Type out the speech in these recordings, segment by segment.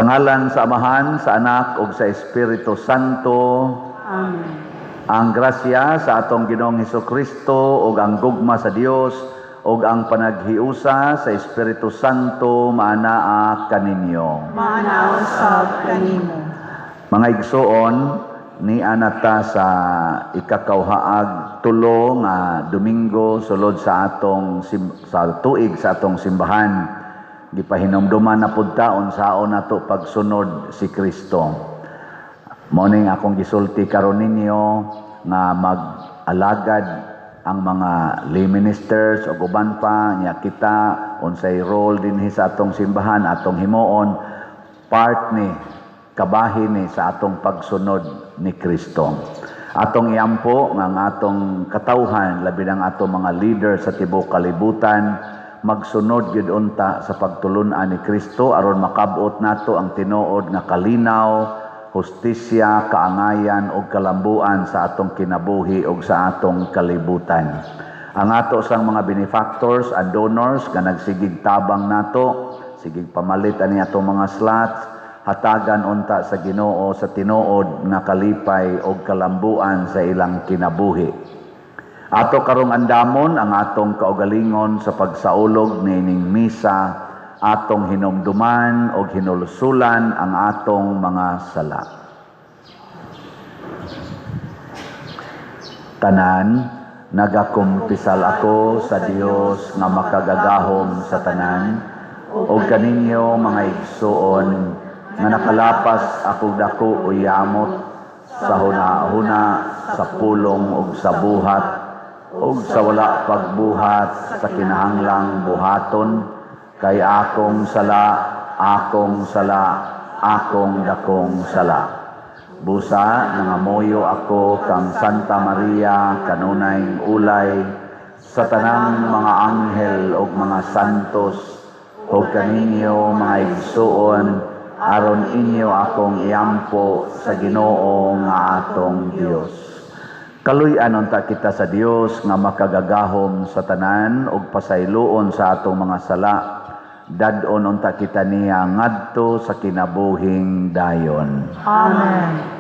ngalan sa Amahan, sa Anak, ug sa Espiritu Santo. Amen. Ang grasya sa atong Ginoong Hesukristo ug ang gugma sa Dios ug ang panaghiusa sa Espiritu Santo maanaa kaninyo. Maanaw sab kanimo. Mga igsoon, ni anata sa ikakauhaag tulo nga Domingo sulod sa atong sa tuig sa atong simbahan. Gipahinumduman na pud taon saon nato pagsunod si Kristo. Mao ning akong gisulti karon ninyo nga mag-alagad ang mga lay ministers o uban pa nya kita unsay role dinhi sa atong simbahan atong himuon part ni kabahin ni sa atong pagsunod ni Kristo. Atong iampo nga ang atong katawhan labi ng atong mga leader sa tibuok kalibutan magsunod gyud unta sa pagtulun-an ni Kristo aron makabot nato ang tinuod nga kalinaw, hustisya, kaangayan ug kalambuan sa atong kinabuhi ug sa atong kalibutan. Ang ato sang mga benefactors and donors nga nagsigig tabang nato, sigig pamalit ani atong mga slots, hatagan unta sa Ginoo sa tinuod nga kalipay ug kalambuan sa ilang kinabuhi. Ato karong andamon ang atong kaugalingon sa pagsaulog niining misa, atong hinumduman o hinulusulan ang atong mga sala. Tanan, nagakumpisal ako sa Dios nga makagagahom sa tanan, o kaninyo mga igsuon, nga nakalapas ako dako uyamot sa huna-huna, sa pulong ug sa buhat, ug sa wala pagbuhat sa kinahanglang buhaton, kay akong sala, akong dakong sala. Busa, nangamoyo ako kang Santa Maria, kanunay ulay, sa tanang mga anghel o mga santos, o kaninyo mga igsuon, aron inyo akong iampo sa Ginoo nga atong Dios. Kaluy-an unta kita sa Dios nga makagagahom sa tanan ug pasayloon sa atong mga sala. Dadon unta kita niya ngadto sa kinabuhing dayon. Amen.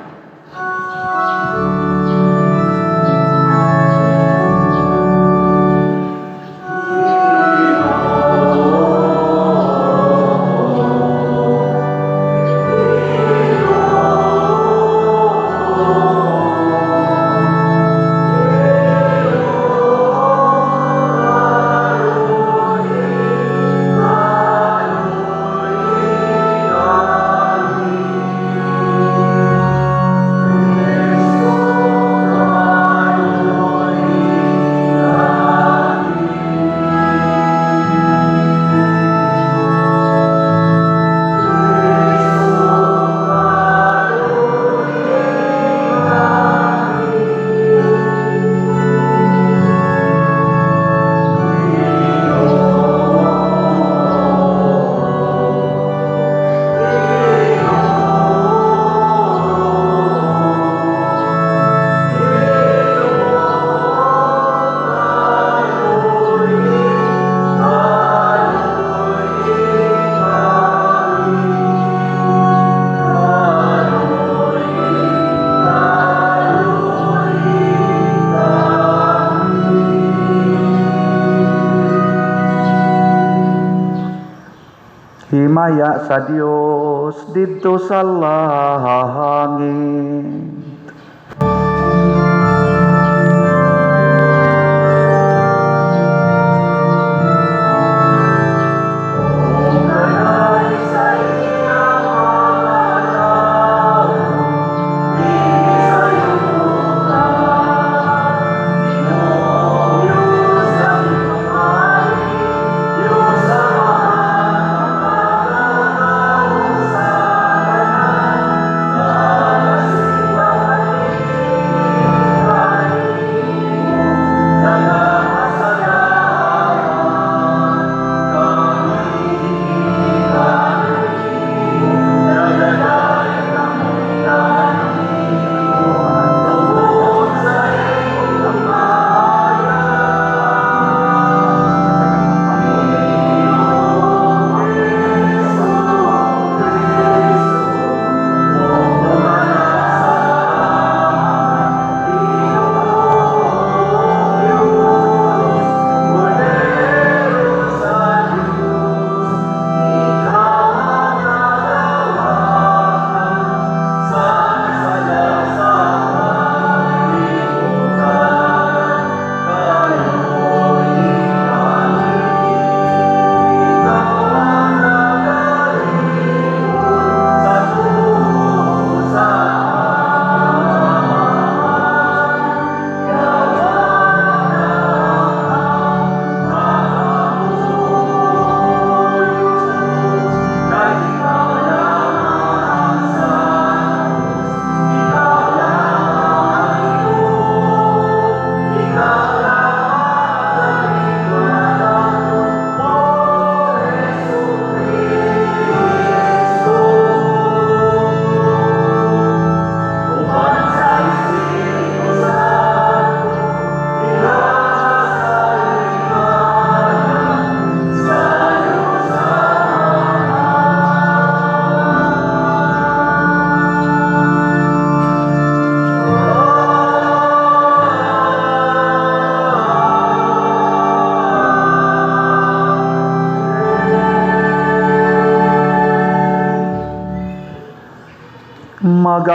Himaya sa Dios didto sa langit.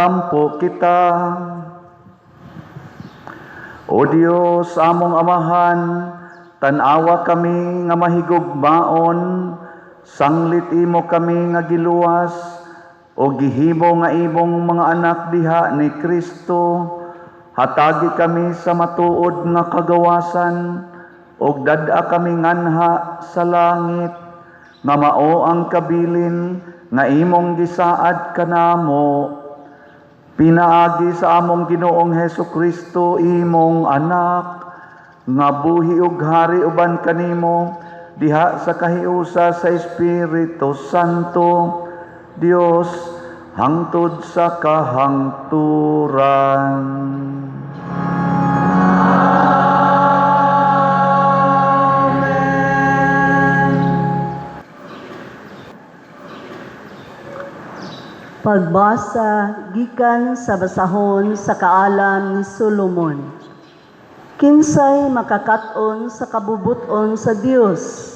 ginadampo kita. O Dios, among amahan, tanawa kami nga mahigugmaon, sanglit imo kami nga giluwas, o gihimo nga imong mga anak diha ni Kristo, hatagi kami sa matuod nga kagawasan, o dad-a kami nganha sa langit, nga mao ang kabilin nga imong gisaad kanamo. Pinaagi sa among Ginoong Hesukristo imong anak, nga buhi ug hari uban kanimo, diha sa kahiusa sa Espiritu Santo, Dios, hangtod sa kahangturan. Pagbasa gikan sa basahon sa kaalam ni Solomon. Kinsay makakaton sa kabubuton sa Dios.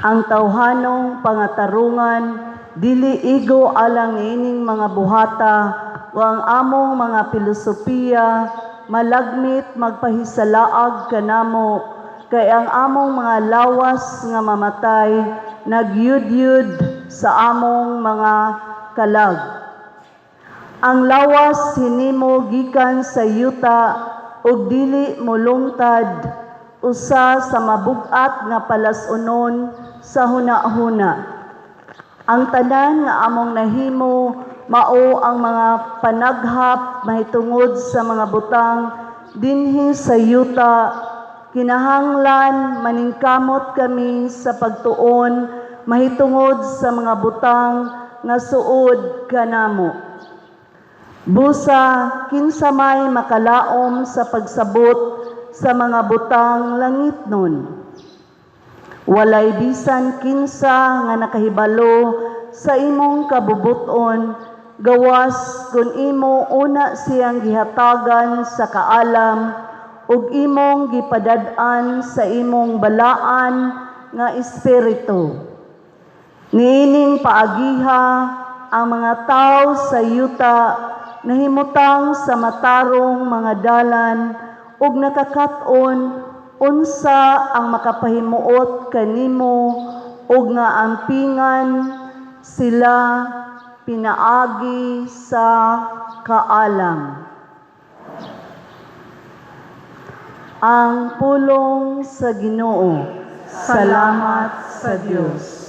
Ang tawhanong pangatarungan dili igo alang ining mga buhata o ang among mga filosofiya malagmit magpahisalaag kanamo kay ang among mga lawas nga mamatay nagyud-yud sa among mga kalag. Ang lawas hinimo gikan sa yuta ug dili molungtad usa sa mabug-at nga palas-unon sa hunahuna. Ang tanan nga among nahimo mao ang mga panaghap mahitungod sa mga butang dinhi sa yuta. Kinahanglan maningkamot kami sa pagtuon mahitungod sa mga butang nga suod kanamo. Busa kinsa may makalaom sa pagsabot sa mga butang langitnon. Walay bisan kinsa nga nakahibalo sa imong kabubuton gawas kun imo una siyang gihatagan sa kaalam ug imong gipadad-an sa imong balaan nga espiritu. Niining paagiha ang mga tao sa yuta nahimutang sa matarong mga dalan ug nakakaton unsa ang makapahimuot kanimo ug nga ampingan sila pinaagi sa kaalam. Ang pulong sa Ginoo. Salamat sa Dios.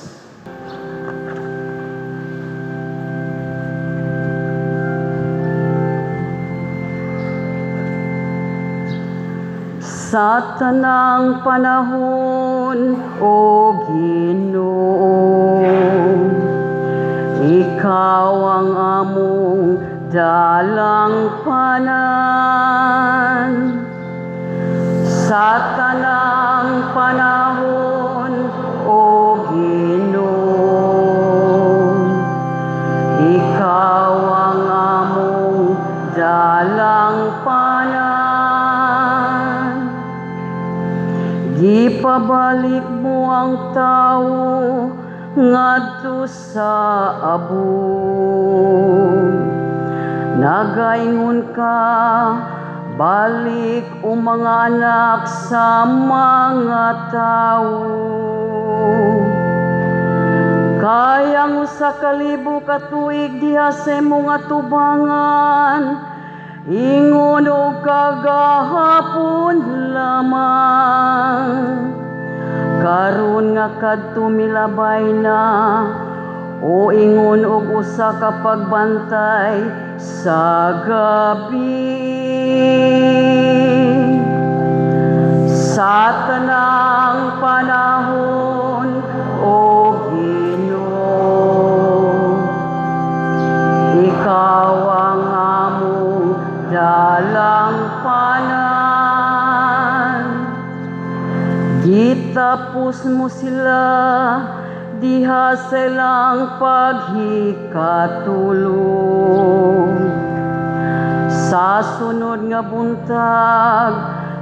Sa tanang panahon, O Ginoo, Ikaw ang among dalang panan. Sa tanang panahon, O Ginoo, Ikaw ang among dalang panan. Gipabalik mo ang tawo ngadto sa abog. Nagaingon ka, balik o mga anak sa mga tawo. Kayang usa ka libo ka tuig diha sa imong atubangan, ingon o kagahapon lamang. Karon nga kadto milabay na, o ingon og usa ka pagbantay sa gabi. Sa tanang panahon, O Ginoo, Ikaw ang among dalang panan. Gitapos mo sila diha sa ilang paghikatulog. Sa sunod nga buntag,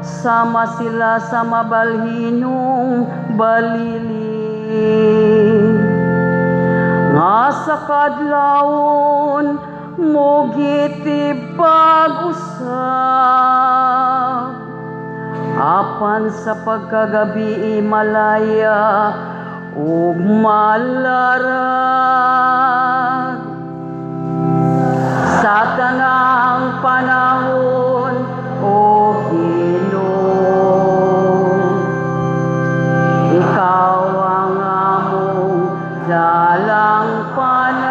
sama sila sa mabalhinong baliling. Nga sa kadlawon, mugiti pag-usap, apan sa pagkagabi malaya ug malarag. Sa tanang panahon, O Ginoo, Ikaw ang among dalangpanan.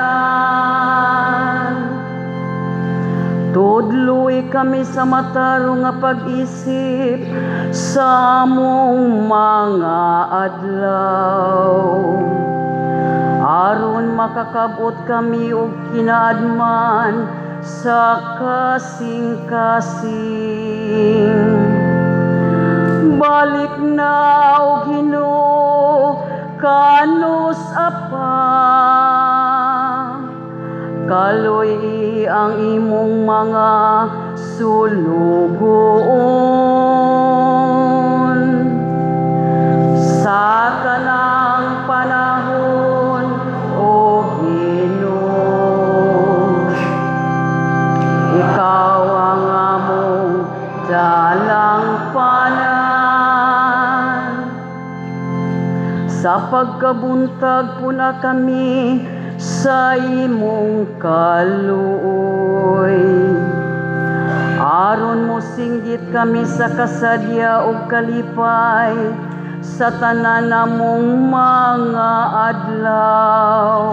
Tudloy kami sa matarong nga pag-isip sa among mga adlaw. Aron makakabot kami og kinaadman sa kasing-kasing. Balik na, O Ginoo, kanus apa. Kaloy ang imong mga sulugoon. Sa tanang panahon, O Ginoo, Ikaw ang among dalangpanan. Sa pagkabuntag puna kami sa imong kaluoy. Aron mo singgit kami sa kasadya ug kalipay sa tanan namong mga adlaw.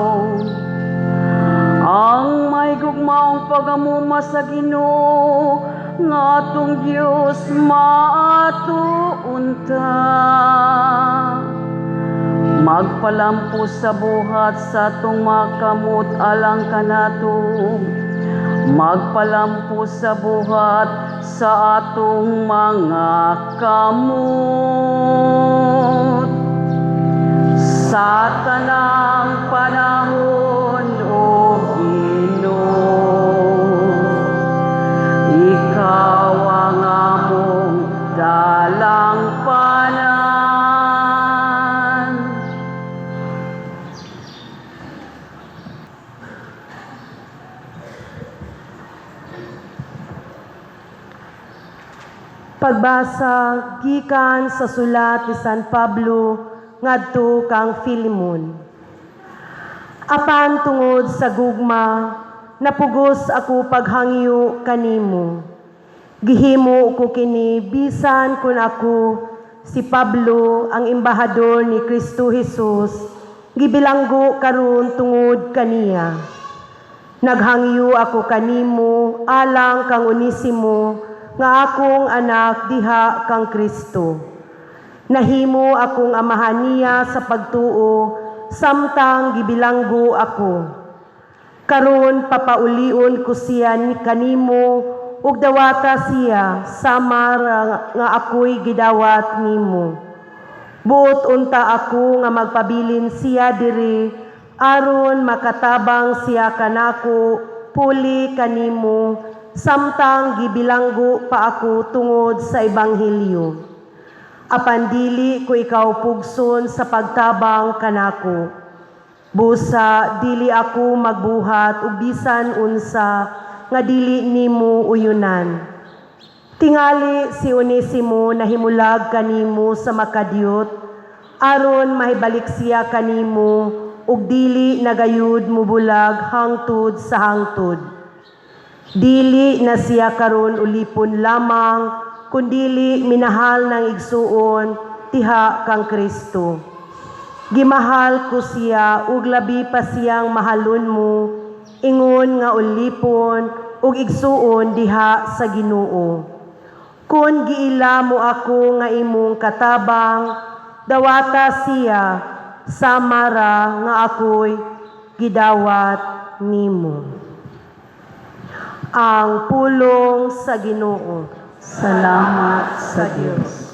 Ang may gugmaong pagamuma sa Ginoo nga atong Dios maatuunta. Magpalampos sa buhat sa atong makamot alang kanato. Magpalampos sa buhat sa atong mga kamot. Sa tanang panahon, O Ginoo, Ikaw ang among dalangpanan. Pagbasa gikan sa sulat ni San Pablo ngadto kang Filemon. Apan tungod sa gugma, napugos ako paghangyo kanimo. Gihimo ko kini bisan kun ako si Pablo ang embahador ni Kristo Jesus, gibilanggo karon tungod kaniya. Naghangyo ako kanimo alang kang Onesimo nga akong anak diha kang Kristo. Nahimo akong amahan niya sa pagtuo samtang gibilanggo ako. Karon papaulion ko siya ni kanimo ug dawata siya sama nga ako'y gidawat nimo. Buot unta ako nga magpabilin siya diri aron makatabang siya kanako puli kanimo samtang gibilanggo pa ako tungod sa ebanghelyo. Apan dili ko ikaw pugson sa pagtabang kanako. Busa dili ako magbuhat ug bisan unsa nga dili nimo uyunan. Tingali si Onesimo nahimulag kanimo sa makadiyot aron mahibalik siya kanimo ug dili nagayud mubulag hangtod sa hangtod. Dili na siya karon ulipon lamang, kundili minahal ng igsuon, tiha kang Kristo. Gimahal ko siya, ug labi pa siyang mahalon mo, ingon nga ulipon, ug igsuon diha sa Ginoo. Kung giila mo ako nga imong katabang, dawata siya, samara nga ako'y gidawat nimo. Ang pulong sa Ginoo. Salamat sa Diyos.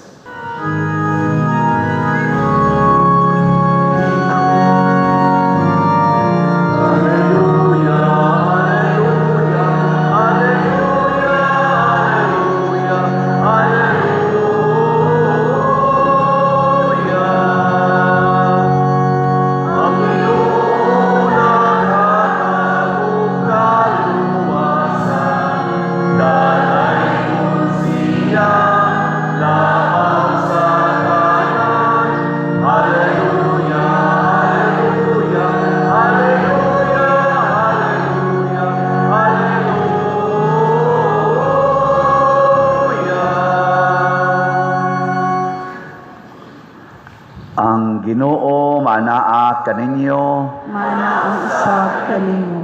kaninyo. mana ang usab kanimo.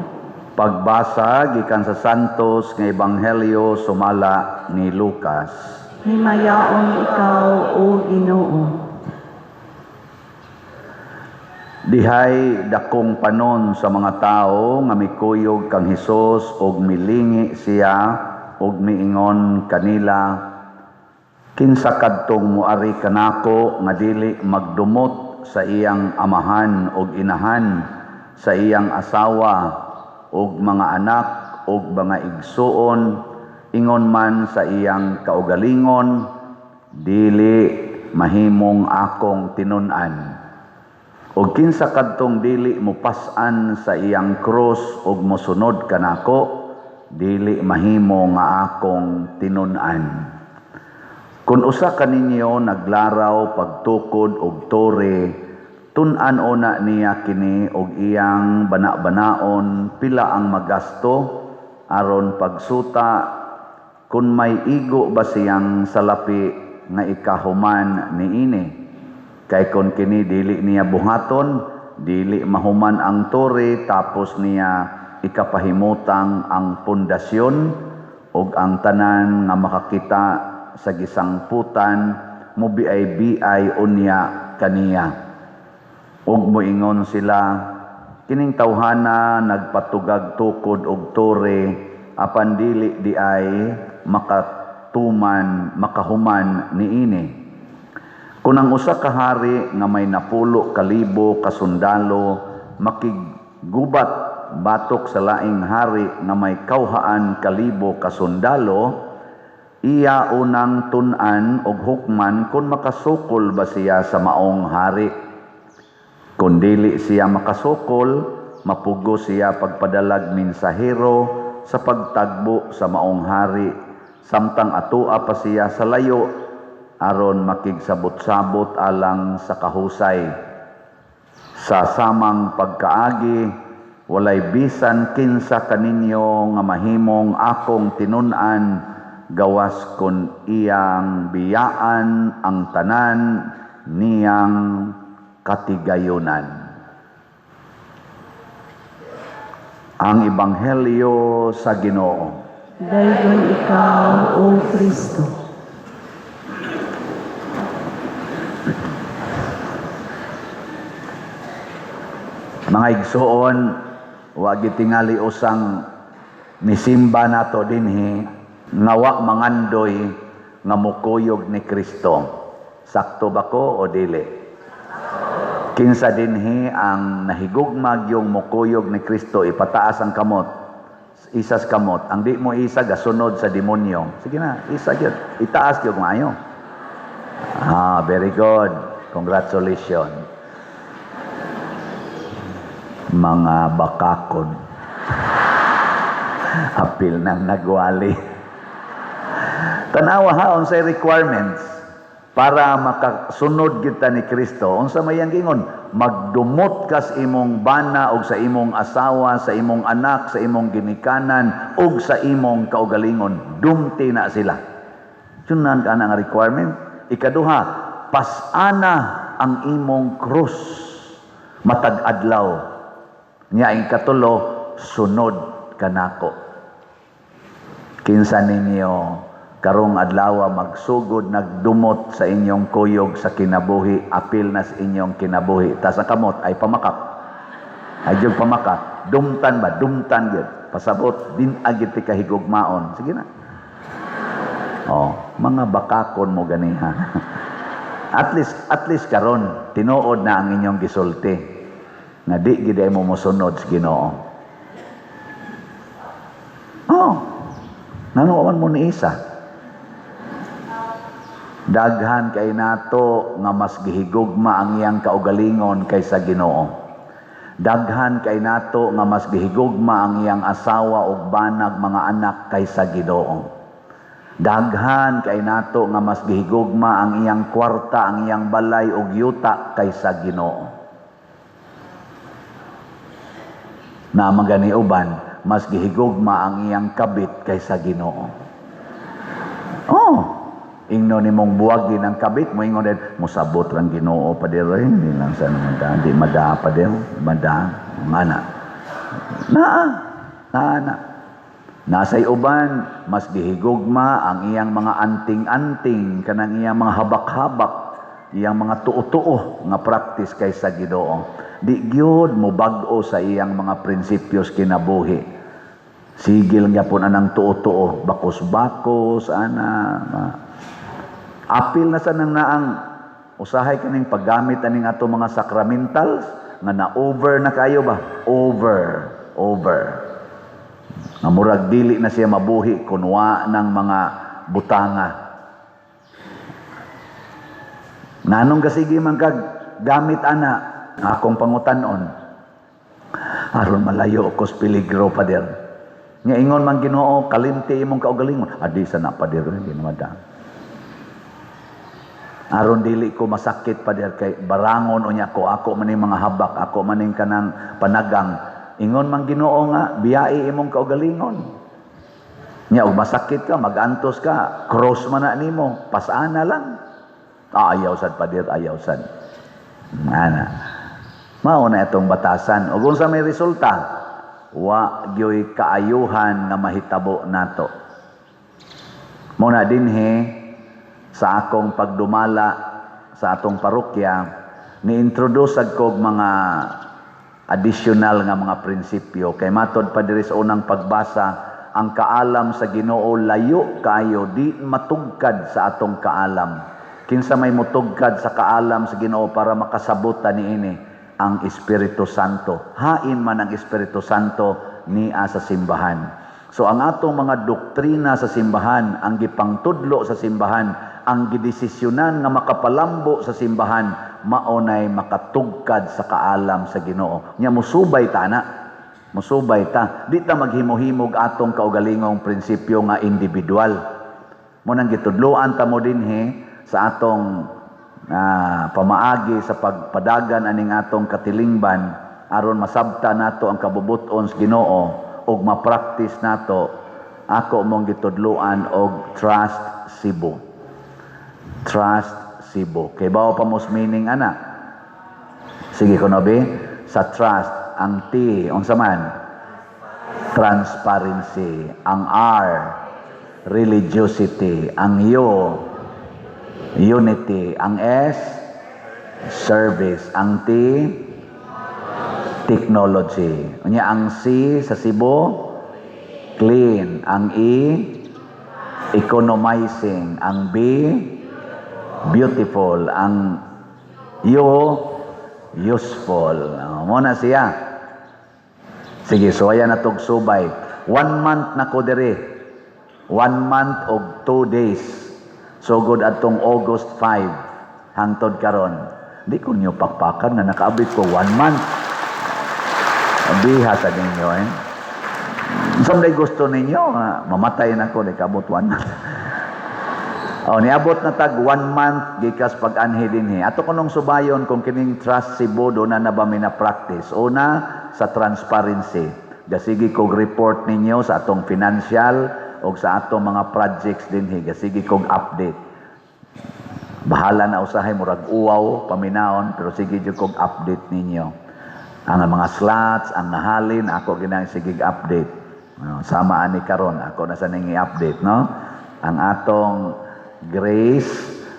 Pagbasa gikan sa Santos nga Ebanghelyo sumala ni Lucas. Himayaon ikaw, O Ginoo. Dihay dakong panon sa mga tao nga mikuyog kang Hesus og milingi siya og miingon kanila, kinsa kadtong moari kanako nga dili magdumot sa iyang amahan og inahan, sa iyang asawa og mga anak og mga igsuon, ingon man sa iyang kaugalingon, dili mahimong akong tinun-an. Og kinsa kadtong dili mopas-an sa iyang krus ug mosunod kanako, dili mahimo nga akong tinun-an. Kung usa kaninyo naglaraw pagtukod og tore, tun-an una niya kini og iyang bana-banaon pila ang magasto aron pagsuta kung may igo ba siyang salapi nga ikahuman niini. Kay kung kini dili niya buhaton, dili mahuman ang tore, tapos niya ikapahimutang ang pundasyon ug ang tanan nga makakita sa gisangputan mubiay-biay unya kaniya. Ug moingon sila, kining tawhana nagpatugag tukod og tore apan dili di ay makahuman niini. Kung ang usa ka hari nga may 10,000 ka sundalo makigubat batok sa laing hari nga may 200,000 ka sundalo, iya unang tun-an og hukman kung makasukol ba siya sa maong hari. Kung dili siya makasukol, mapugo siya pagpadalag mensahero sa pagtagbo sa maong hari, samtang atua pa siya sa layo aron makigsabot-sabot alang sa kahusay. Sa samang pagkaagi, walay bisan kinsa kaninyo nga mahimong akong tinun-an, gawas kun iyang biyaan ang tanan niyang katigayunan. Ang Ebanghelyo sa Ginoo. Daygon ikaw, O Kristo. Mga igsuon, wag gitingali usang misimba nato dinhi nga wa mangandoy nga mukuyog ni Kristo. Sakto ba ko o dili? Kinsa dinhi ang nahigugmag yung mukuyog ni Kristo, ipataas ang kamot. Isas kamot. Ang di mo isa gasunod sa demonyo. Sige na, isa gyud. Itaas gyud maayo. Very good. Congratulations. Mga bakakon. Apil ng nagwali. Tanawa ha, unsay requirements para makasunod kita ni Kristo. Unsa may gingon? Magdumot kas imong bana og sa imong asawa, sa imong anak, sa imong ginikanan og sa imong kaugalingon. Dumti na sila. Sunan ka nga requirement. Ikaduha, pasana ang imong krus matag adlaw. Nya ang katulo, sunod kanako. Kinsa ninyo karong adlaw magsugod nagdumot sa inyong kuyog sa kinabuhi, apil na sa inyong kinabuhi. Tas ang kamot ay pamakak. Ay jud pamakak. Dumtan ba? Dumtan gyud. Pasabot din agit ti kahigugmaon. Sige na. Mga bakakon mo ganiha. At least karon tinuod na ang inyong gisulti. Nga di gid mo mosunod sa Ginoo. Nanuwan mo ni isa. Daghan kay nato nga mas gihigugma ang iyang kaugalingon kaysa Ginoo. Daghan kay nato nga mas gihigugma ang iyang asawa ug banag mga anak kaysa Ginoo. Daghan kay nato nga mas gihigugma ang iyang kwarta, ang iyang balay ug yuta kaysa Ginoo. Na magani uban, mas gihigugma ang iyang kabit kaysa Ginoo. Ingno ni mong buwagin ang kabit mo ingon din musabot lang Ginoo pa dir hindi lang sa mada di mada pa dir mada mana na nasay uban mas gihigugma ang iyang mga anting-anting kanang iyang mga habak-habak iyang mga tuo-tuo nga practice kaysa Ginoo di gyud mo bag-o sa iyang mga prinsipyos kinabuhi sigil nga po anang tuo-tuo bakos-bakos apil na sa nang naang usahay kaning paggamit aning ato mga sacramentals nga na-over na kayo ba? Over. Nga murag dili na siya mabuhi kunwa ng mga butanga. Nanong kasigi man kag gamit ana akong pangutanon. Aron malayo ko sa peligro pa der. Nga ingon man Ginoo kalimti imong kaugalingon. Adi sa na pa der ginamada. Aron dili ko masakit pa der kay barangon unya ko ako maning mga habak ako maning kanang panagang ingon man Ginoo nga biyai imong kaugalingon nya ug masakit ka magantos ka cross man na nimo pasana lang ayaw sad pa der ayaw sad ana mao na itong batasan ug unsa may resulta wa gyoy kaayuhan nga mahitabo nato mo na dinhi sa akong pagdumala sa atong parokya ni-introduce ko mga additional nga mga prinsipyo kay matod pa diri sa unang pagbasa ang kaalam sa Ginoo layo kayo di matugkad sa atong kaalam kinsa may mutugkad sa kaalam sa Ginoo para makasabot niini ang Espiritu Santo hain man ang Espiritu Santo niya sa simbahan so ang atong mga doktrina sa simbahan ang gipangtudlo sa simbahan ang gidesisyonan nga makapalambo sa simbahan maunay makatugkad sa kaalam sa Ginoo. Nya musubay ta na. Musubay ta. Di ta maghimo-himog atong kaugalingong prinsipyo nga individual. Mo nang gitudloan ta mo dinhi sa atong pamaagi sa pagpadagan aning atong katilingban aron masabta nato ang kabubuton sa Ginoo ug ma-practice nato ako mong gitudloan og trust Cebu. Trust Cebu. Kay bao pa mos meaning ana. Sige ko be sa trust ang T unsa man transparency, ang R religiosity, ang U unity, ang S service, ang T technology. Unya ang C sa Cebu clean, ang E economizing, ang B beautiful, ang U useful. Mo na siya. Sige, so ayan na tog subay. 1 month na ko diri. 1 month og 2 days. So good atong August 5 hangtod karon. Di ko niyo pakpakan na nakaabot ko 1 month. Biha sa ninyo Someday gusto ninyo, mamatay na ko, kabot 1 month. Niabot na tag 1 month, gikas pag-anhi dinhi. Ato ko nung subayon kung kining trust Cebu do na nabami na practice. Una, sa transparency. Gasigi kog report ninyo sa atong financial o sa atong mga projects dinhi. Gasigi kog update. Bahala na usahay, murag uwaw, paminaon, pero sige jud kog update ninyo. Ang mga slots, ang nahalin, ako ginang sige update. Sama ani karon ako na sa ningi update no ang atong grace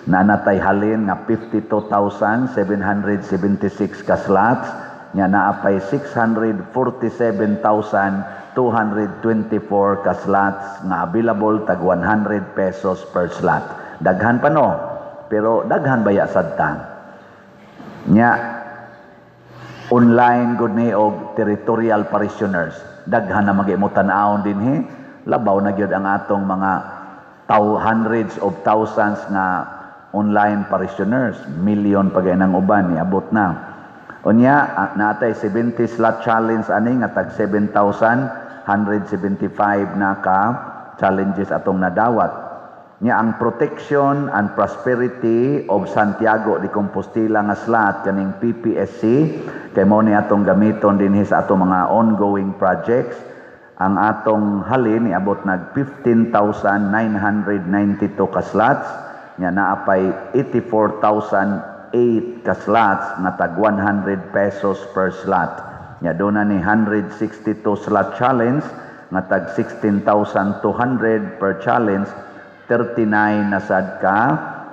na natay halin nga 52,776 ka slots nya naapay 647,224 ka slots nga available tag 100 pesos per slot daghan pa no pero daghan baya sadta nya online gud ni og territorial parishioners daghan na magimutan-aon dinhi labaw na gyud ang atong mga hundreds of thousands nga online parishioners million pagay nang uban ni abot na unya natay 70 slot challenge ani nga tag 7,175 na ka challenges atong nadawat nya ang protection and prosperity of Santiago de Compostela nga slot kaning PPSC kay mo ni atong gamiton dinhi sa atong mga ongoing projects ang atong halin niabot nag 15,992 ka slots nya naapay 84,008 ka slots nga tag 100 pesos per slot. Nya doon na ni 162 slot challenge nga tag 16,200 per challenge. 39 na sad ka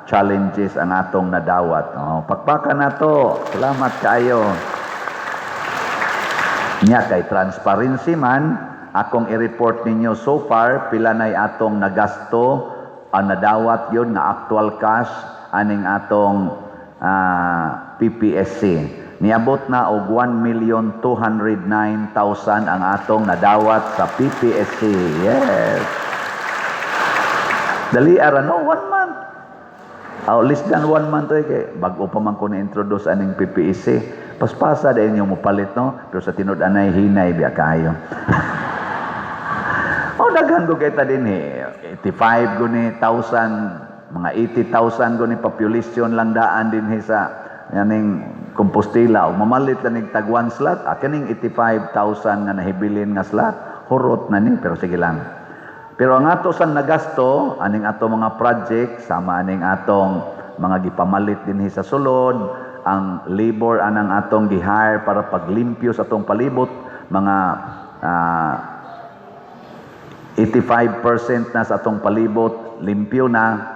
challenges ang atong nadawat. Pakpakan na to. Salamat kayo. Nya kay transparency man, akong i-report ninyo so far, pila na'y atong nagasto, ang nadawat yun nga actual cash, aning atong PPSC. Niabot na og 1,209,000 ang atong nadawat sa PPSC. Yes. Dali ara no, 1 month. Less than 1 month kay bago pa man ko na-introduce aning PPSC. Paspasa dahil yung mupalit, no? Pero sa tinud-anay, hinay, biya kayo. Daghan ko kita din 85 guni, 1,000, mga 80,000 guni population lang daan din sa yaning Compostela. O mamalit lang ng tag 1 slot, kaning 85,000 nga nahibilin nga slot, hurot na ni, pero sige lang. Pero ang ato sa nagasto, aning ato mga project, sama aning atong mga gipamalit din sa sulod, ang labor anang atong gihire para paglimpyo sa atong palibot, mga 85% na sa atong palibot limpyo na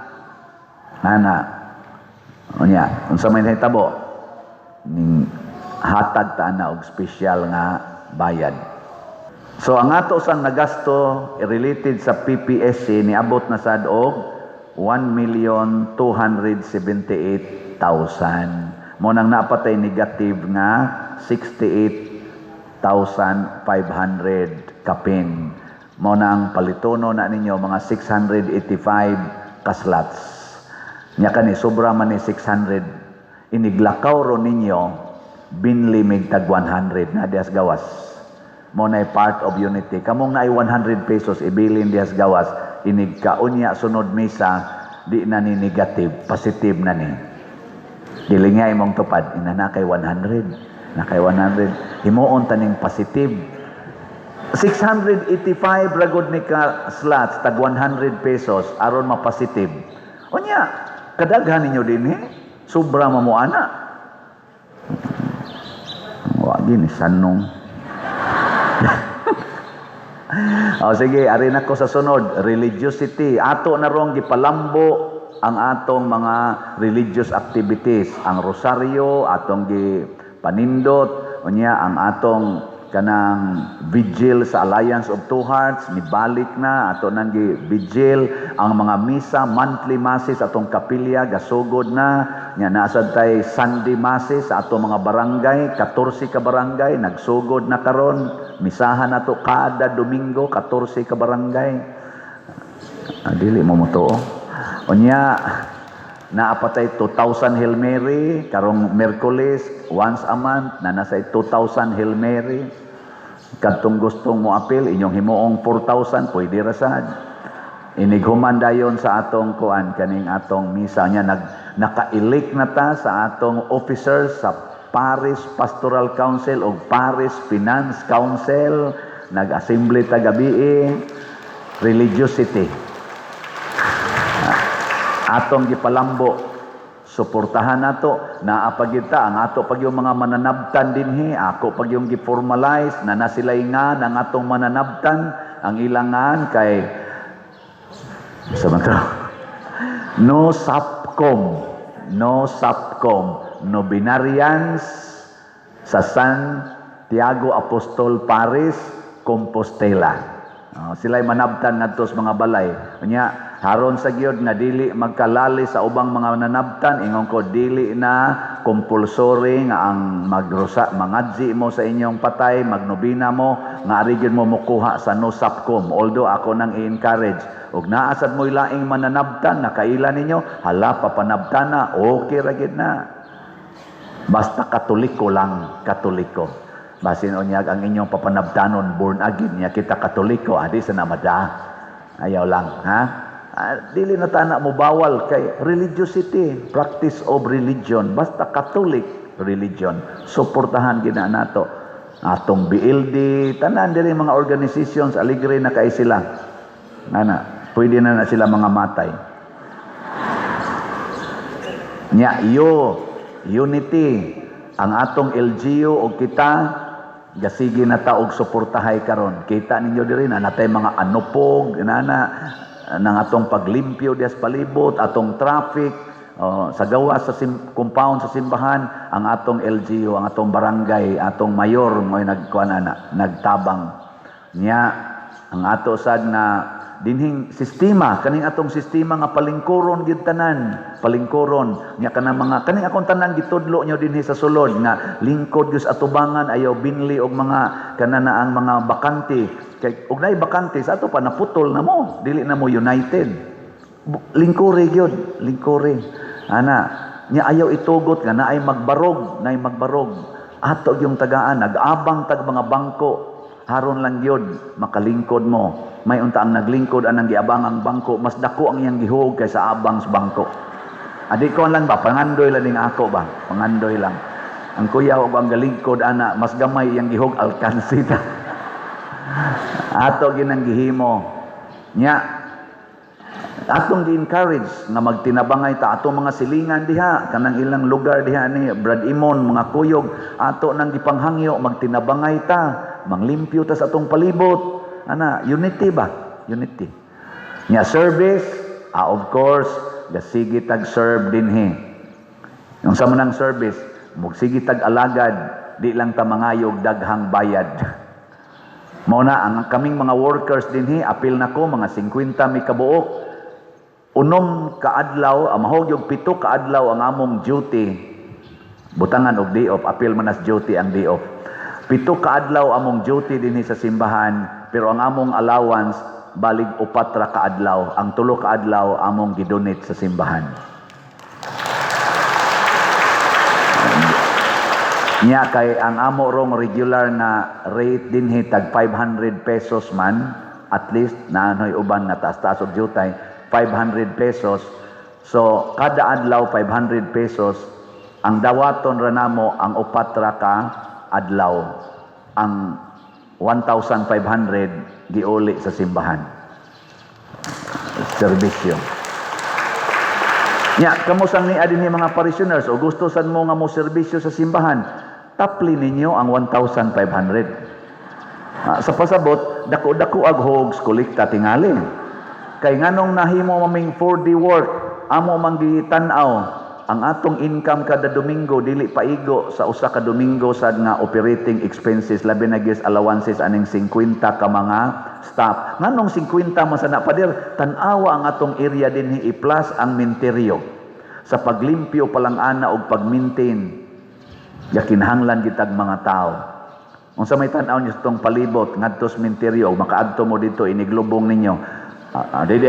unya unsa may nahitabo ning hatag ta na og special nga bayad. So ang ato sang nagasto related sa PPSC niabot na sad og 1,278,000. Mo nang napatay negative nga 68,500 kapin. Mo nang palitono na ninyo mga 685 ka slots. Nya kani sobra man ni 600. Iniglakaw ro ninyo binli mig tag 100 na dias gawas. Mo na part of unity. Kamong naay 100 pesos ibilin dias gawas, inigkaunya sunod misa di na ni negative, positive na ni. Dili nga imong tupad, ina na kay 100. Na kay 100. Himuon taning positive. 685 ragod ni ka slots, tag 100 pesos, aron ma-positive. Unya, kadaghan ninyo din sobra mamuana. Wagi ni sanong. Sige, arin ako sa sunod. Religiosity. Ato na rong gipalambo ang atong mga religious activities, ang rosaryo atong gipanindot, unya ang atong kanang vigil sa Alliance of Two Hearts nibalik na ato nang vigil, ang mga misa, monthly masses atong kapilya gasugod na, nya nasad tay Sunday masses sa atong mga barangay, 14 ka barangay nagsugod na karon, misahan nato kada Domingo 14 ka barangay. Dili mo to. Unya, naapatay 2,000 Hail Mary, karong Merkulis, once a month, na nasa 2,000 Hail Mary. Katong gustong mo apil, inyong himuong 4,000, pwede rasad. Inighuman dayon sa atong kuan, kaning atong misa niya, naka-elect na ta sa atong officers sa Parish Pastoral Council o Parish Finance Council, nag-assembly ta gabi, religiosity. Atong gipalambo, suportahan nato, naapagita ang ato pag yung mga mananabtan dinhi, ako pag yung giformalize na nasilayngan ang atong mananabtan, ang ilangan kay no SAPCOM, no binarians sa Santiago Apostol Parish, Compostela. Sila'y manabtan ngadto sa mga balay. Unya, haron sa gyud na dili magkalali sa ubang mga nanabtan, ingon ko dili na compulsory nga ang mangadji mo sa inyong patay, magnobina mo, nga ari gyud mo mukuha sa no SAPCOM. Although ako nang i-encourage, ug naasad mo laing mananabtan, nakaila ninyo, hala papanabtan na, okay ra gyud na. Basta katoliko lang, katoliko. Basin unyag ang inyong papanabtanon born again niya kita katoliko adi sa namada. Ayaw lang, ha? Dili na tana mo bawal kay religiosity, practice of religion, basta Catholic religion. Suportahan gina nato. Atong BLD, tanan diri mga organizations aligre na kay sila. Pwede na sila mga matay. Nya unity ang atong LGU o kita gasigi na ta og suportahay karon. Kita ninyo diri na natay mga anupog inana nang atong paglimpyo dias palibot, atong traffic sa gawa sa compound sa simbahan, ang atong LGU, ang atong barangay, atong mayor mo nagtabang niya ang ato sad na dinhing sistema, kaning atong sistema nga palingkuron gyud tanan, palingkuron nya kanang mga kaning akong tanan gitudlo nyo dinhi sa sulod nga lingkod gyud atubangan ayaw binli og mga kanana ang mga bakante kay og nay bakante sa ato pa naputol na mo, dili na mo united. Lingkuri gyud, lingkuri. Ana, nya ayaw itugot nga naay magbarog, ato yung tagaan nag-abang tag mga bangko. Haron lang yun, makalingkod mo. May unta ang naglingkod anang giabang ang bangko, mas dako ang iyang gihug kaysa abang sa bangko. Adi ko lang ba, pangandoy lang ning ako ba? Pangandoy lang. Ang kuya o ang galingkod ana, mas gamay iyang gihug alkansita. Ato ginang gihimo. Nya, atong gi-encourage nga magtinabangay ta atong mga silingan diha kanang ilang lugar diha ni Brad Imon mga kuyog ato nang gipanghangyo magtinabangay ta manglimpyo ta sa atong palibot ana unity ba unity nya service of course gasigi tag serve dinhi yung sa manang service mugsigi tag alagad di lang ta mangayog daghang bayad mao na ang kaming mga workers dinhi apil nako mga 50 mi kabuok. Unom kaadlaw, mahog yung 7 kaadlaw ang among duty. Butangan og day off, apil manas duty ang day off. 7 kaadlaw among duty dinhi sa simbahan, pero ang among allowance balig 4 ra kaadlaw. Ang 3 kaadlaw among gidonate sa simbahan. Nya kay ang amo rong regular na rate dinhi tag 500 pesos man, at least naanoy uban na taas-taas og duty. 500 pesos. So, kada adlaw 500 pesos. Ang dawaton ra namo ang 4 ra ka adlaw. Ang 1,500 giuli sa simbahan. Serbisyo. Nya, kamusang ni adin mga parishioners o gusto sad mo nga mo serbisyo sa simbahan, tapli ninyo ang 1,500. Sa pasabot, dako-dako ag hogs kolekta tingali. Kay nganong nahimo maming 4D work, amo manggitanaw ang atong income kada Domingo dili paigo sa usa ka Domingo sad nga operating expenses labi na gyud allowances aning 50 ka mga staff. Nganong 50 man sana pader tan-awa ang atong area dinhi i-plus ang menteryo. Sa paglimpyo palang ana og pag-maintain yakinahanglan gitag mga tao. Unsa may tan-aw niyo tong palibot ngadto sa menteryo makaadto mo dito iniglubong ninyo. Dili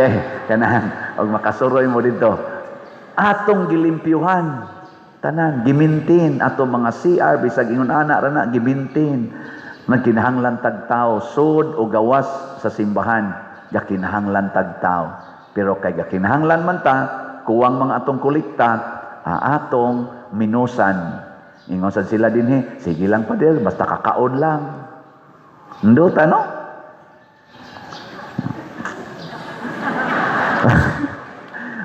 kanang og makasuroy mo dito. Atong gilimpyuhan tanan gimintin atong mga CR bisag ingon ana ra na gimintin. Nagkinahanglan tag tao sud o gawas sa simbahan gakinahanglan tag tao. Pero kay gakinahanglan man ta kuwang mga atong kolekta atong minusan. Ingon sad sila dinhi, sige lang pader basta kakaon lang. Ndot ano?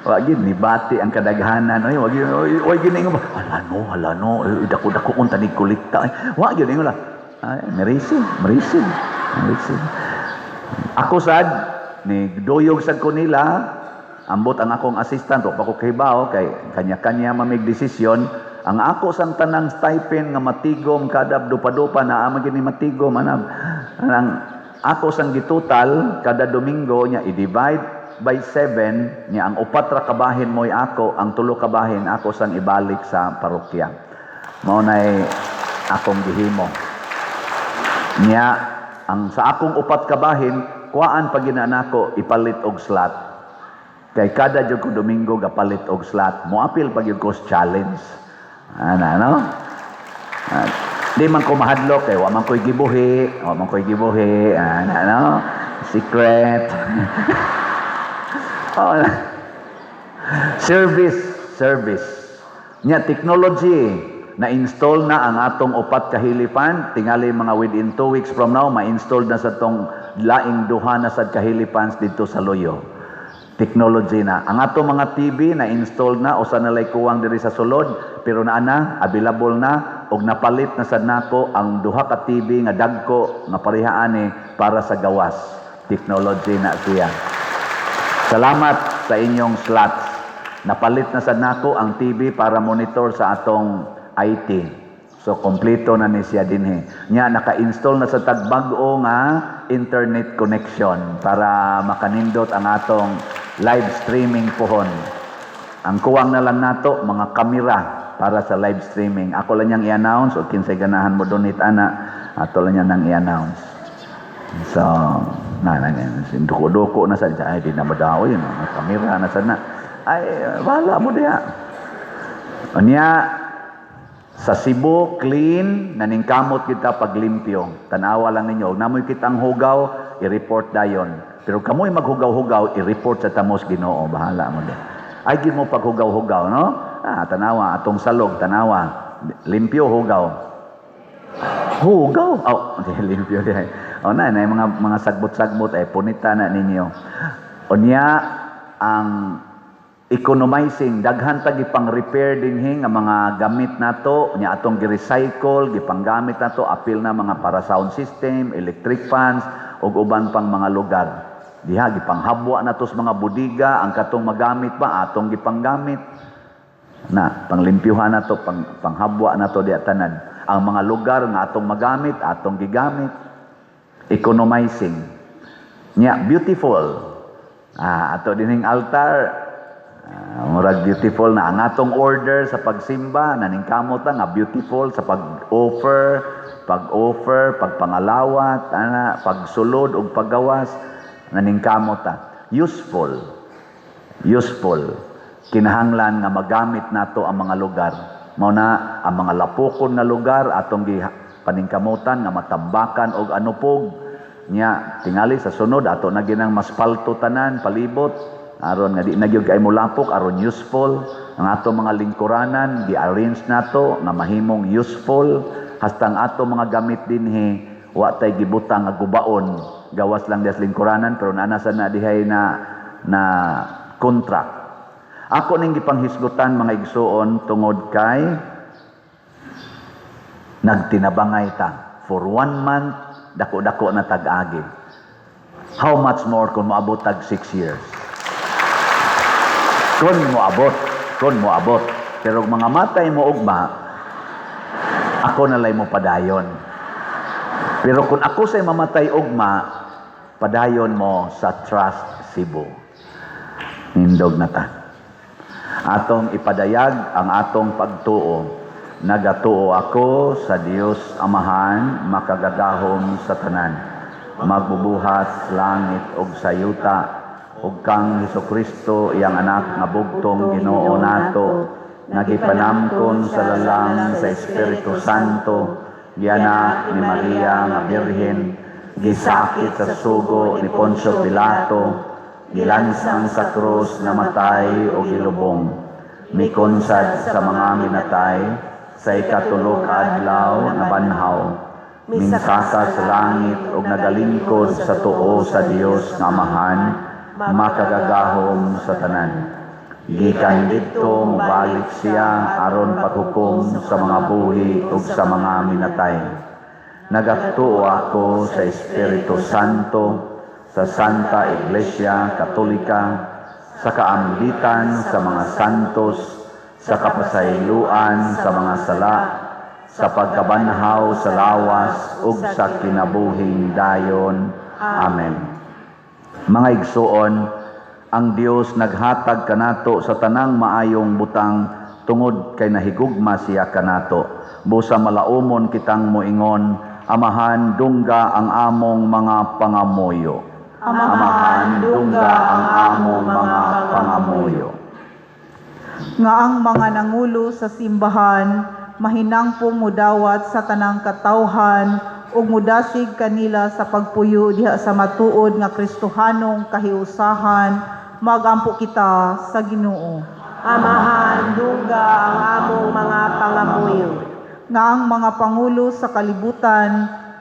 Wag gid ni bati ang kadaghanan oy wag gid ingon hala no dako-dako kun tani kolekta wag gid ingon la merisi ako sad ni doyog sad ko nila ambot ang akong assistant pa ko kahibaw kay kanya-kanya mamig desisyon ang ako sang tanang stipend nga matigom kada dupa-dupa na gid ni matigom ang ako sang gitotal kada Domingo nya i-divide by 7 niya ang 4 ra kabahin mo'y ako, ang 3 kabahin ako sang ibalik sa parokya. Mao nay akong gihimo. Niya ang sa akong 4 kabahin kuan pag ginanako ipalit og slot. Kay kada jud ko Domingo gapalit og slot. Moapil pag yung cost challenge. Ana no? Di man ko mahadlok kay wa man koy gibuhi, ana no? Secret. Service. Nya technology na install na ang atong 4 kahilipan tingali mga within 2 weeks from now ma-install na sa tong laing duha na sad kahilipans dito sa Loyo. technology na. Ang ato mga TV na installed na o sa nalay kuwang diri sa sulod, pero naa available na og napalit na sad nako ang duha ka TV nga dagko nga parehaan para sa gawas. Technology na siya. Salamat sa inyong slots. Napalit na sad nako ang TV para monitor sa atong IT. So kompleto na ni siya dinhi. Nya naka-install na sa tagbag-o nga internet connection para makanindot ang atong live streaming pohon. Ang kuwang na lang nato mga kamera para sa live streaming. Ako lang yang i-announce o kinsay ganahan mo donate ana, ato lang yan nang i-announce. So, duko-duko na sa ay di na madaw yun, kamera na sana. Ay wala mo diha. Unya sa Cebu, clean, naningkamot kita paglimpyo. Tanawa lang ninyo. Namoy kitang hugaw, i-report dayon. Pero kamoy maghugaw-hugaw, i-report sa tamos Ginoo. Bahala mo din. Ay, gid mo paghugaw-hugaw, no? Tanawa, atong salog, tanawa. Limpyo, hugaw. Hugaw? Oh, limpyo din. O na, mga sagbot-sagbot, punita na ninyo. Unya, ang economizing daghan ta gipang repair dinhi nga mga gamit nato nya atong gi-recycle gipanggamit nato apil na mga para sound system, electric fans ug uban pang mga lugar. Diha gipanghabwa nato sa mga budiga ang katong magamit pa atong gipanggamit. Na panglimpyuhan nato panghabwa nato diha tanan. Ang mga lugar nga atong magamit atong gigamit. Economizing. Nya beautiful. Ato dinhing altar murag beautiful na ang atong order sa pagsimba naningkamot nga beautiful sa pag-offer, pagpangalawat, pagsulod ug paggawas naningkamot useful. Kinahanglan nga magamit nato ang mga lugar. Mao na ang mga lapukon nga lugar atong paningkamutan nga matambakan og anupog nya tingali sa sunod ato na ginang maspalto tanan palibot aron nga di na gyud kay mulapok aron useful ang ato mga lingkuranan gi-arrange nato nga mahimong useful hastang ato mga gamit dinhi wa tay gibutang nga gubaon gawas lang des lingkuranan pero naanasa na dihay na contract. Ako ning gipanghisgutan mga igsuon tungod kay nagtinabangay ta for 1 month dako-dako na tag-agi. How much more kung moabot tag 6 years? Kung mo abot. Pero mga matay mo ugma, ako na lay mo padayon. Pero kung ako say mamatay ugma, padayon mo sa Trust Cebu. Nindog na ta. Atong ipadayag ang atong pagtuo. Nagatuo ako sa Dios Amahan, makagadahom sa tanan. Magbubuhat langit ug sa yuta, ug kang Hesukristo iyang anak nga bugtong Ginoo nato nagipanamkon sa lalang sa Espiritu Santo gianak ni Maria nga birhen gisakit sa sugo ni Poncio Pilato gilansang sa krus namatay o gilubong mikonsad sa mga minatay sa ikatulog adlaw na banhaw minsaka sa langit ug nagalingkod sa tuo sa Dios nga Amahan makagagahom sa tanan. Gikan didto mobalik siya aron paghukom sa mga buhi ug sa mga minatay. Nagatuo ako sa Espiritu Santo, sa Santa Iglesia Katolika, sa kaambitan sa mga santos, sa kapasayloan sa mga sala, sa pagkabanhaw sa lawas ug sa kinabuhing dayon. Amen. Mga igsuon, ang Dios naghatag kanato sa tanang maayong butang tungod kay nahigugma siya kanato. Busa malaumon kitang moingon, Amahan dungga ang among mga pangamuyo. Amahan dungga ang among mga pangamuyo. Nga ang mga nangulo sa simbahan mahinangpong mudawat sa tanang katawhan ug mudasig kanila sa pagpuyo diha sa matuod nga Kristohanong kahiusahan magampo kita sa Ginoo. Amahan dungga ang among mga pangamuyo. Nga ang mga pangulo sa kalibutan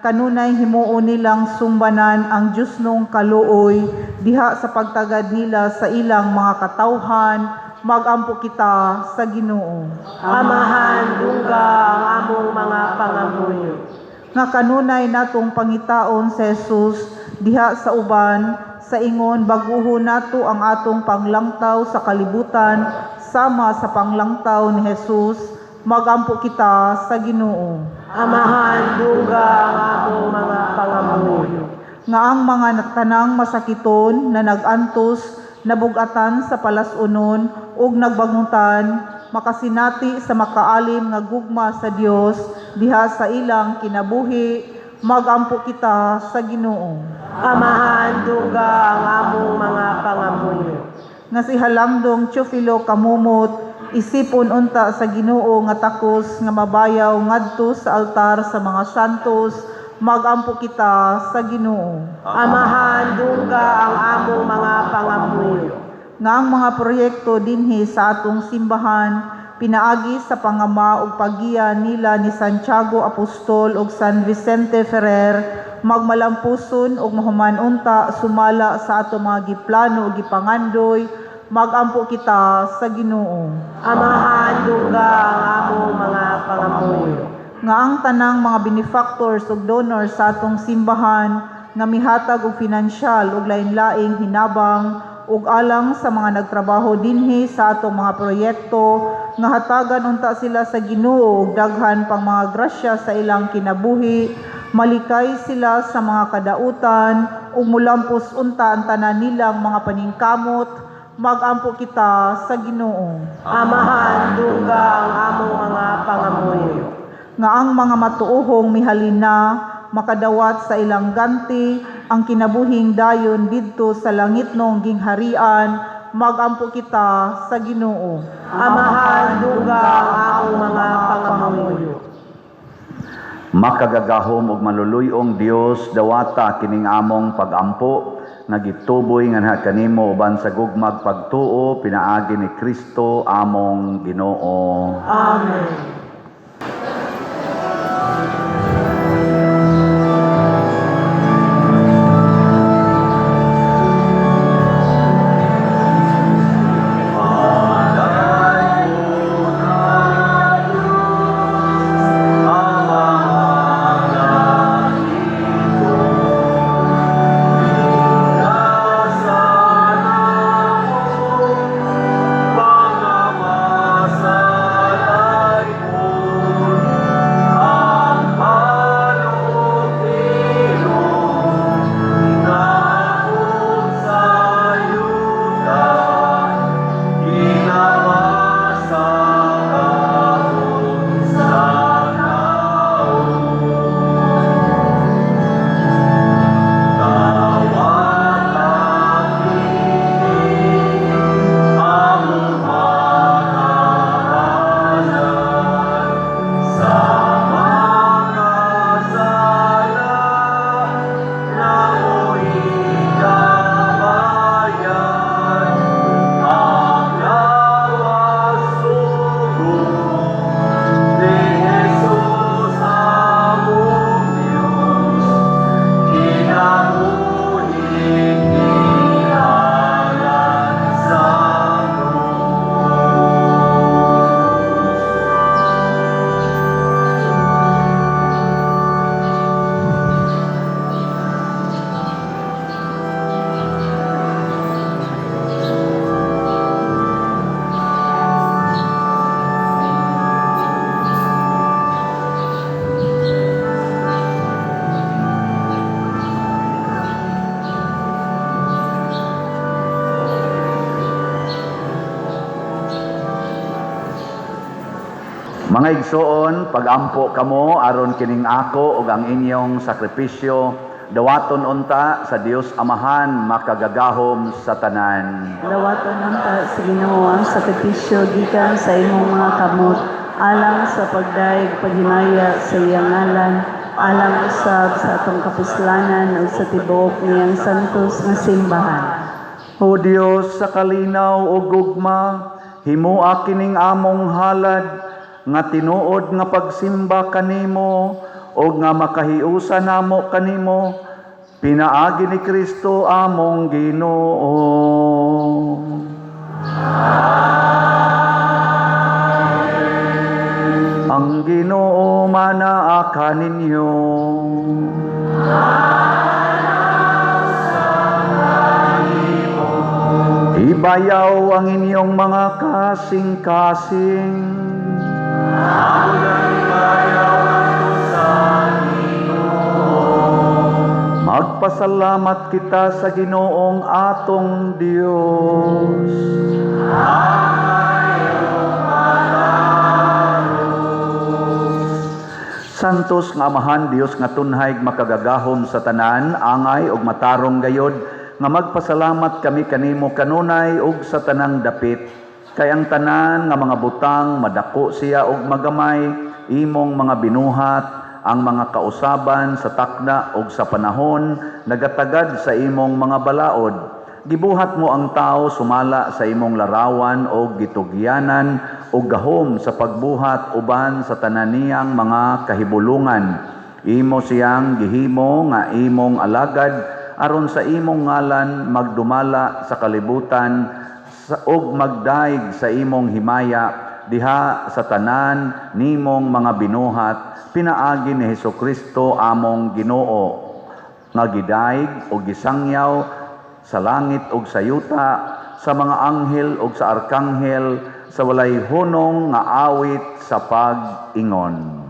kanunay himuon nilang sumbanan ang Diyos nung kaluoy diha sa pagtagad nila sa ilang mga katawhan, magampo kita sa Ginoo. Amahan dungga ang among mga pangamuyo. Nga kanunay natong pangitaon sa Jesus diha sa uban, sa ingon baguho nato ang atong panglangtaw sa kalibutan sama sa panglangtaw ni Jesus, magampo kita sa Ginoo. Amahan dungga ang among mga pangamuyo. Nga ang mga tanang masakiton na nagantos, nabugatan sa palasunon ug nagbangutan, makasinati sa makaalim nga gugma sa Dios diha sa ilang kinabuhi, magampo kita sa Ginoo. Amahan dungga ang among mga pangamuyo. Nga si Halangdong Teofilo Kamumot, isipon unta sa Ginoo nga takos nga mabayaw ngadto sa altar sa mga santos, magampo kita sa Ginoo. Amahan dungga ang among mga pangamuyo. Nga ang mga proyekto dinhi sa atong simbahan, pinaagi sa pangama ug paggiya nila ni Santiago Apostol ug San Vicente Ferrer, magmalampuson ug mahuman unta sumala sa atong mga giplano ug gipangandoy, magampo kita sa Ginoo. Amahan dungga ang among mga pangamuyo. Nga ang tanang mga benefactors ug donors sa atong simbahan nga mihatag og pinansyal ug lain-laing hinabang ug alang sa mga nagtrabaho dinhi sa atong mga proyekto, nga hatagan unta sila sa Ginoo ug daghan pang mga grasya sa ilang kinabuhi, malikay sila sa mga kadautan ug mulampos unta ang tanan nilang mga paningkamot, magampo kita sa Ginoo. Amahan dungga ang among mga pangamuyo. Nga ang mga matuohong mihalina makadawat sa ilang ganti ang kinabuhing dayon didto sa langitnong gingharian, magampo kita sa Ginoo. Amahan dungga ang among mga pangamuyo. Makagagahom ug maluluyong Dios dawata kining among pagampo nga gituboy nga naha kanimo uban sa gugmag pagtuo pinaagi ni Kristo among Ginoo. Amen. Mga igsoon, pagampo kamo aron kining ako ug ang inyong sakripisyo dawaton unta sa Dios Amahan makagagahom sa tanan. Dawaton unta sa Ginoo ang sakripisyo gikan sa imong mga kamot, alang sa pagdaig paghinaya sa iyang ngalan, alang usab sa atong kapuslanan ug sa tibuok niyang santos nga simbahan. O Dios sa kalinaw ug gugma, himua kining among halad nga tinuod nga pagsimba kanimo o nga makahiusa namo kanimo, pinaagi ni Kristo among Ginoo. Ang Ginoo manaa kaninyo. Ibayaw ang inyong mga kasing-kasing. Magpasalamat kita sa Ginoong atong Dios. Santos nga Amahan Dios nga tunhay makagagahom sa tanan, angay ug matarong gayod, nga magpasalamat kami kanimo kanunay ug sa tanang dapit. Kay ang tanan nga mga butang madako siya ug magamay, imong mga binuhat, ang mga kausaban sa takda ug sa panahon nagatagad sa imong mga balaod. Gibuhat mo ang tao sumala sa imong larawan o gitugyanan o gahom sa pagbuhat uban sa tananiyang mga kahibulungan. Imo siyang gihimo nga imong alagad aron sa imong ngalan magdumala sa kalibutan ug magdaig sa imong himaya diha sa tanan nimong mga binuhat. Pinaagi ni Hesukristo among Ginoo nga gidaig o gisangyaw sa langit ug sa yuta, sa mga anghel ug sa arkanghel, sa walay hunong nga awit sa pag-ingon.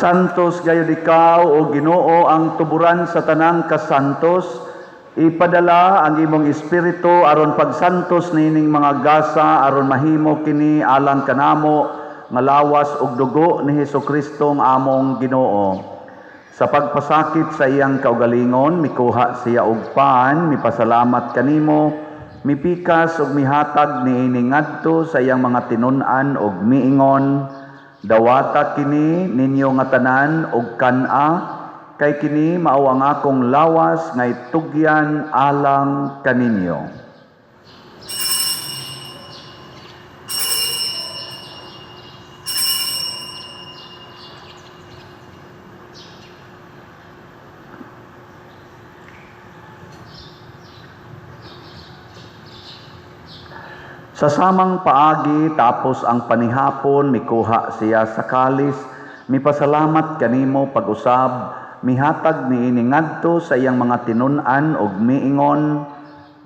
Santos gayud ikaw o Ginoo ang tuburan sa tanang kasantos, ipadala ang imong espiritu aron pagsantos nining mga gasa aron mahimo kini alang kanamo nga lawas ug dugo ni Hesukristo ang among Ginoo. Sa pagpasakit sa iyang kaugalingon, mikuha siya og paan, mipasalamat kanimo, mipikas ug mihatag niini ngadto sa iyang mga tinun-an ug miingon, dawata kini ninyo nga tanan og kan-a, kay kini mao ang akong lawas nga itugyan alang kaninyo. Sa samang paagi tapos ang panihapon, mikuha siya sa kalis, mipasalamat kanimo pag-usab, mihatag niini ngadto sa iyang mga tinun-an ug miingon,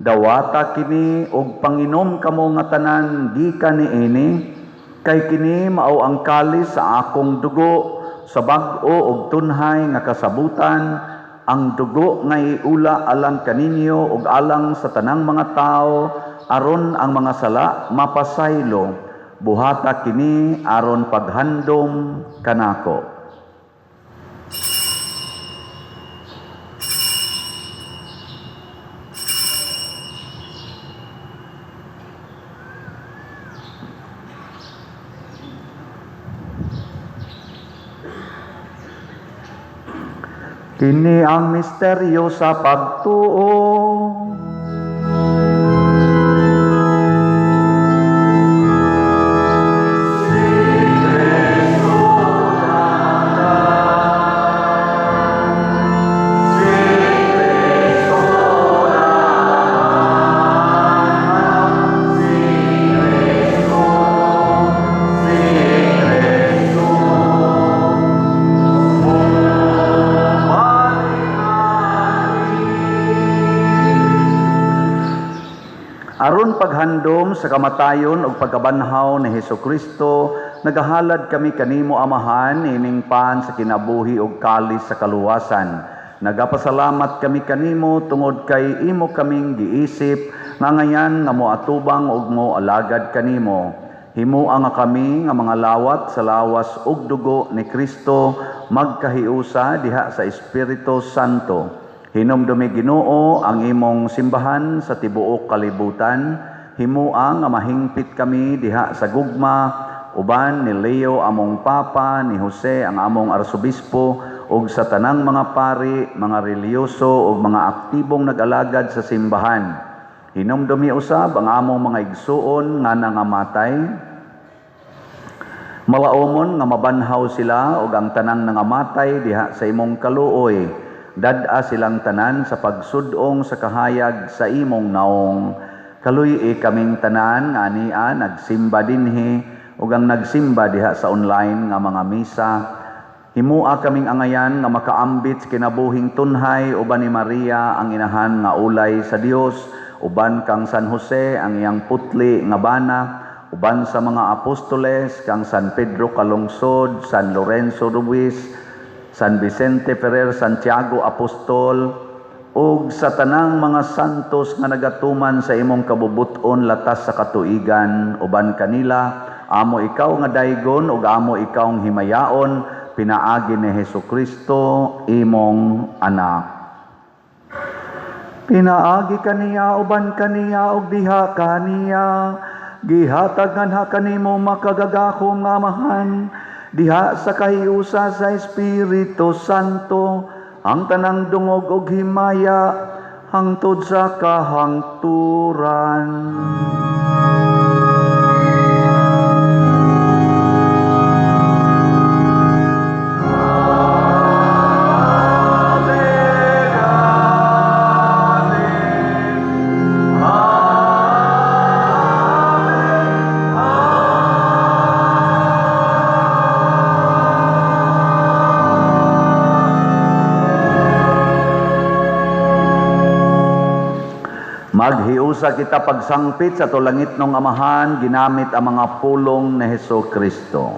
dawata kini ug panginom kamo nga tanan gikan niini, kay kini mao ang kalis sa akong dugo, sa bag-o ug tunhay nga kasabutan, ang dugo nga iula alang kaninyo ug alang sa tanang mga tao, aron ang mga sala mapasaylo, buhata kini aron paghandom kanako. Kini ang misteryo sa pagtuo. Aron paghandom sa kamatayon ug pagkabanhaw ni Hesukristo, nagahalad kami kanimo Amahan ining pan sa kinabuhi ug kalis sa kaluwasan. Nagapasalamat kami kanimo tungod kay imo kaming giisip nga ngayan nga moatubang ug moalagad kanimo. Himuang nga kami nga mga lawat sa lawas ug dugo ni Kristo magkahiusa diha sa Espiritu Santo. Hinumdumi Ginoo ang imong simbahan sa tibuok kalibutan, himuang nga mahingpit kami diha sa gugma, uban ni Leo among Papa, ni Jose ang among Arsobispo, ug sa tanang mga pari, mga reliyoso ug mga aktibong nag-alagad sa simbahan. Hinumdumi usab ang among mga igsuon nga nangamatay, malaumon nga mabanhaw sila ug ang tanang nangamatay diha sa imong kaluoy. Dad-a silang tanan sa pagsudong sa kahayag sa imong naong. Kaluy kaming tanan nga ania nagsimba dinhi ug ang nagsimba diha sa online nga mga misa. Himua kaming angayan nga makaambit sa kinabuhing tunhay uban ni Maria ang inahan nga ulay sa Dios, uban kang San Jose ang iyang putli nga bana, uban sa mga apostoles kang San Pedro Calungsod, San Lorenzo Ruiz, San Vicente Ferrer Santiago Apostol, ug sa tanang mga santos nga nagatuman sa imong kabubuton latas sa katuigan, uban kanila, amo ikaw nga daygon ug amo ikaw ang himayaon, pinaagi ni Hesukristo, imong anak. Pinaagi kaniya, uban kaniya, ug diha kaniya, gihatag nga kanimo makagagahom nga Amahan, diha sa kahiusa sa Espiritu Santo, ang tanang dungog ug himaya, hangtod sa kahangturan. Maghiusa kita pagsangpit sa tulangit ng Amahan, ginamit ang mga pulong ni Hesukristo.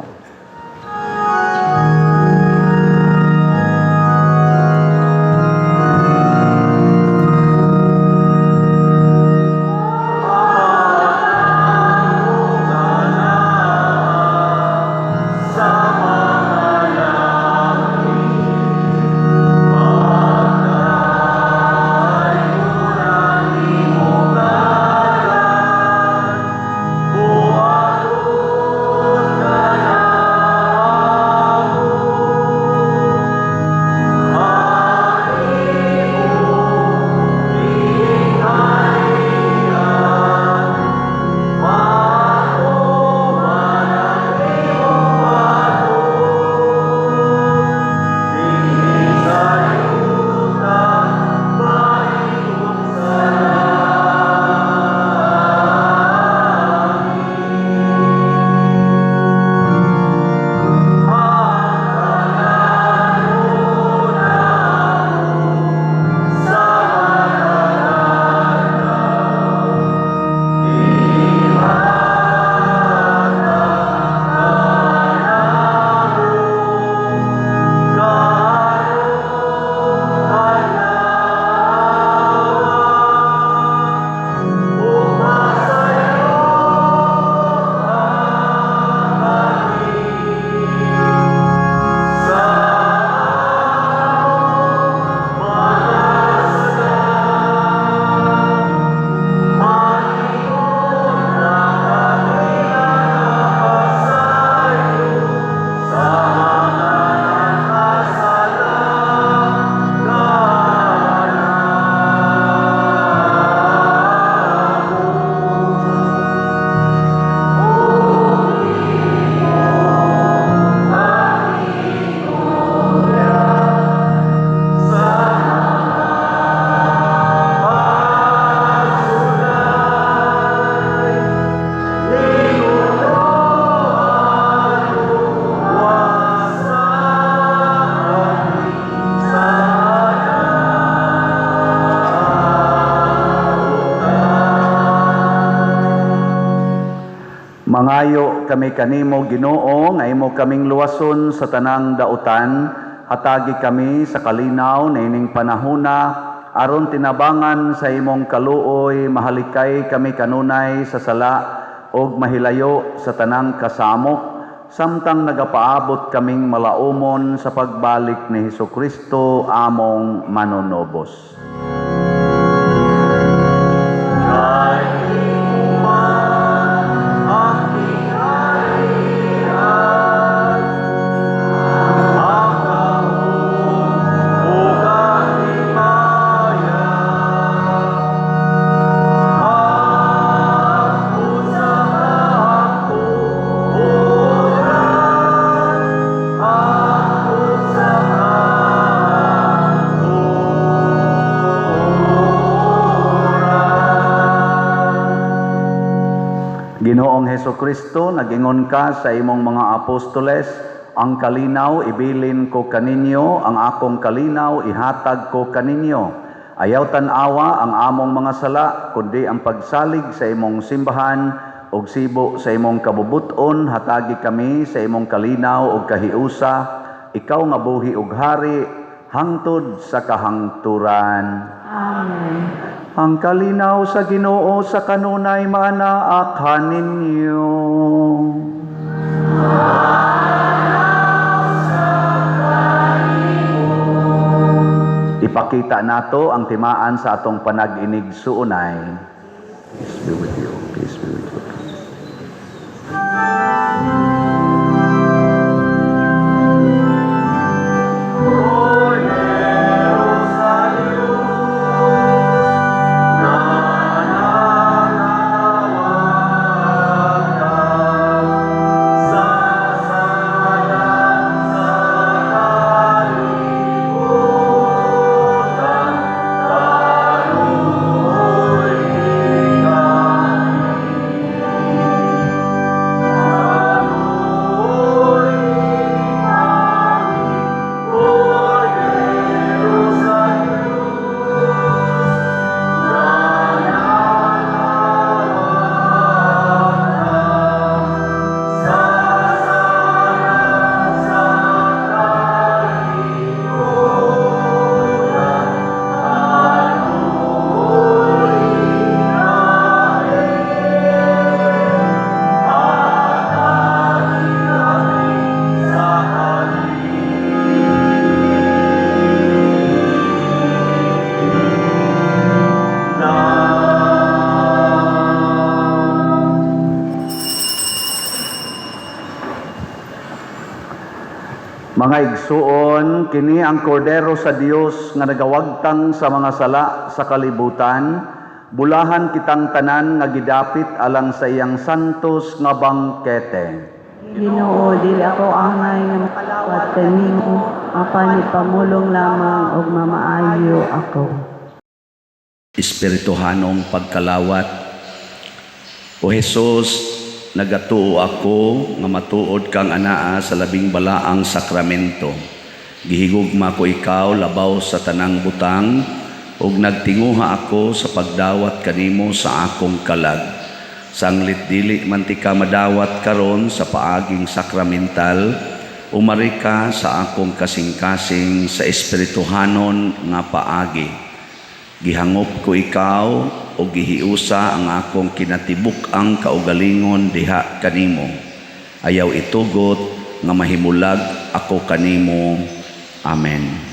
Nagpadayo kami kanimo Ginoo nga imo kaming luwason sa tanang dautan, hatagi kami sa kalinaw na ining panahona aron tinabangan sa imong kaluoy, mahalikay kami kanunay sa sala og mahilayo sa tanang kasamok, samtang nagapaabot kaming malaumon sa pagbalik ni Hesukristo among manunobos. Ginoong Hesukristo, nagingon ka sa imong mga apostoles, ang kalinaw ibilin ko kaninyo, ang akong kalinaw ihatag ko kaninyo. Ayaw tan-awa ang among mga sala, kundi ang pagsalig sa imong simbahan ug sibo sa imong kabubuton, hatagi kami sa imong kalinaw ug kahiusa, ikaw nga buhi ug hari hangtod sa kahangturan. Amen. Ang kalinaw sa Ginoo sa kanunay manaakhan ninyo. Ipakita nato ang timaan sa atong panag-inig suunay. Peace be with you. Peace be with you. Mga igsuon, kini ang kordero sa Dios nga nagawagtang sa mga sala sa kalibutan, bulahan kitang tanan nga gidapit alang sa iyang santos nga bangkete. Ginoo, dili ako angay nga makalawat kanimo, apan ipamulong lamang og mamaayo ako. Espirituhanong pagkalawat. O Jesus, nagatuo ako nga matuod kang anaa sa labing balaang sakramento. Gihigugma ko ikaw labaw sa tanang butang ug nagtinguha ako sa pagdawat kanimo sa akong kalag. Sanglit dili man ti ka madawat karon sa paaging sakramental, umari ka sa akong kasing-kasing sa espirituhanon nga paagi. Gihangop ko ikaw o gihiusa ang akong kinatibuk ang kaugalingon diha kanimo. Ayaw itugot nga mahimulag ako kanimo. Amen.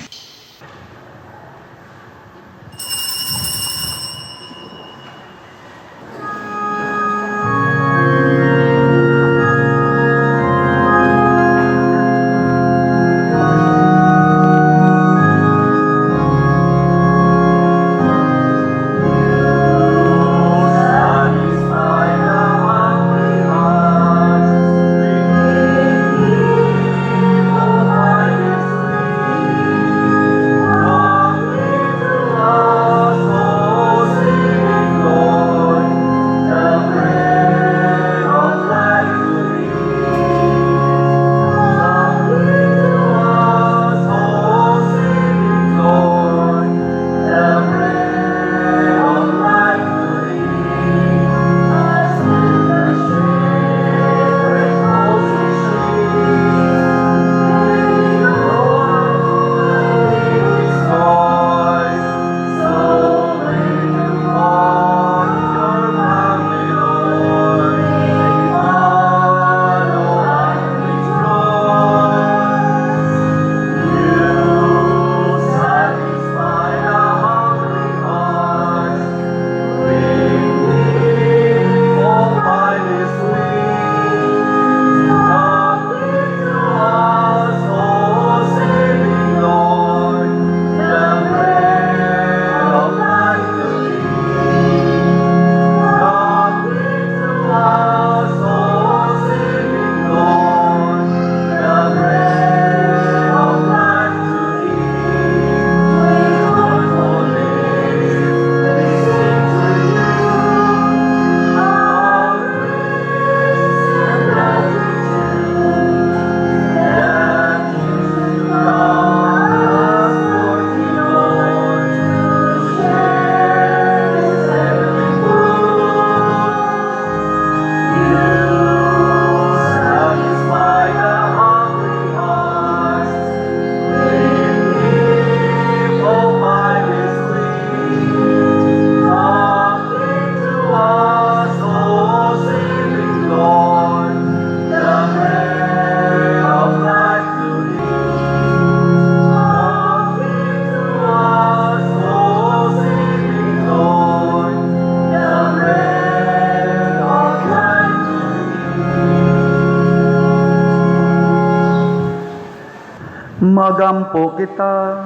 magampo kita.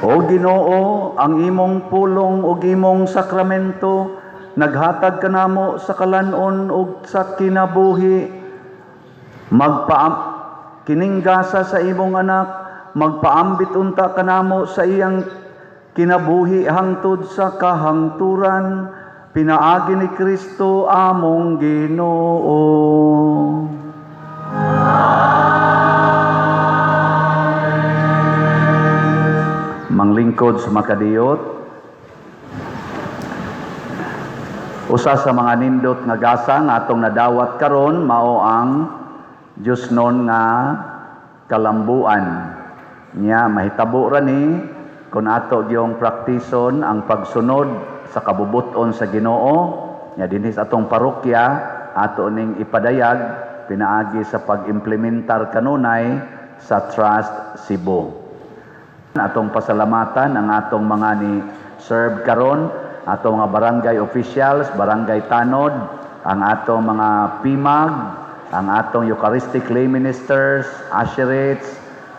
O Ginoo, ang imong pulong ug imong sakramento naghatag kanamo sa kalanon ug sa kinabuhi. Kininggasa sa imong anak, magpaambit unta kanamo sa iyang kinabuhi hangtod sa kahangturan. Pinaagi ni Kristo among Ginoo. Manglingkod sa makadiyot. Usa sa mga nindot nga gasa nga atong nadawat karon mao ang Dios non nga kalambuan. Nya mahitabo ra ni kun ato gyung praktison ang pagsunod sa kabubuton sa Ginoo. Nya dinhi sa atong parokya ato ning ipadayag pinaagi sa pag-implementar kanunay sa Trust Cebu. Atong pasalamatan ang atong mga ni serve karon, atong mga barangay officials, barangay tanod, ang atong mga PIMAG, ang atong Eucharistic lay ministers, usherates,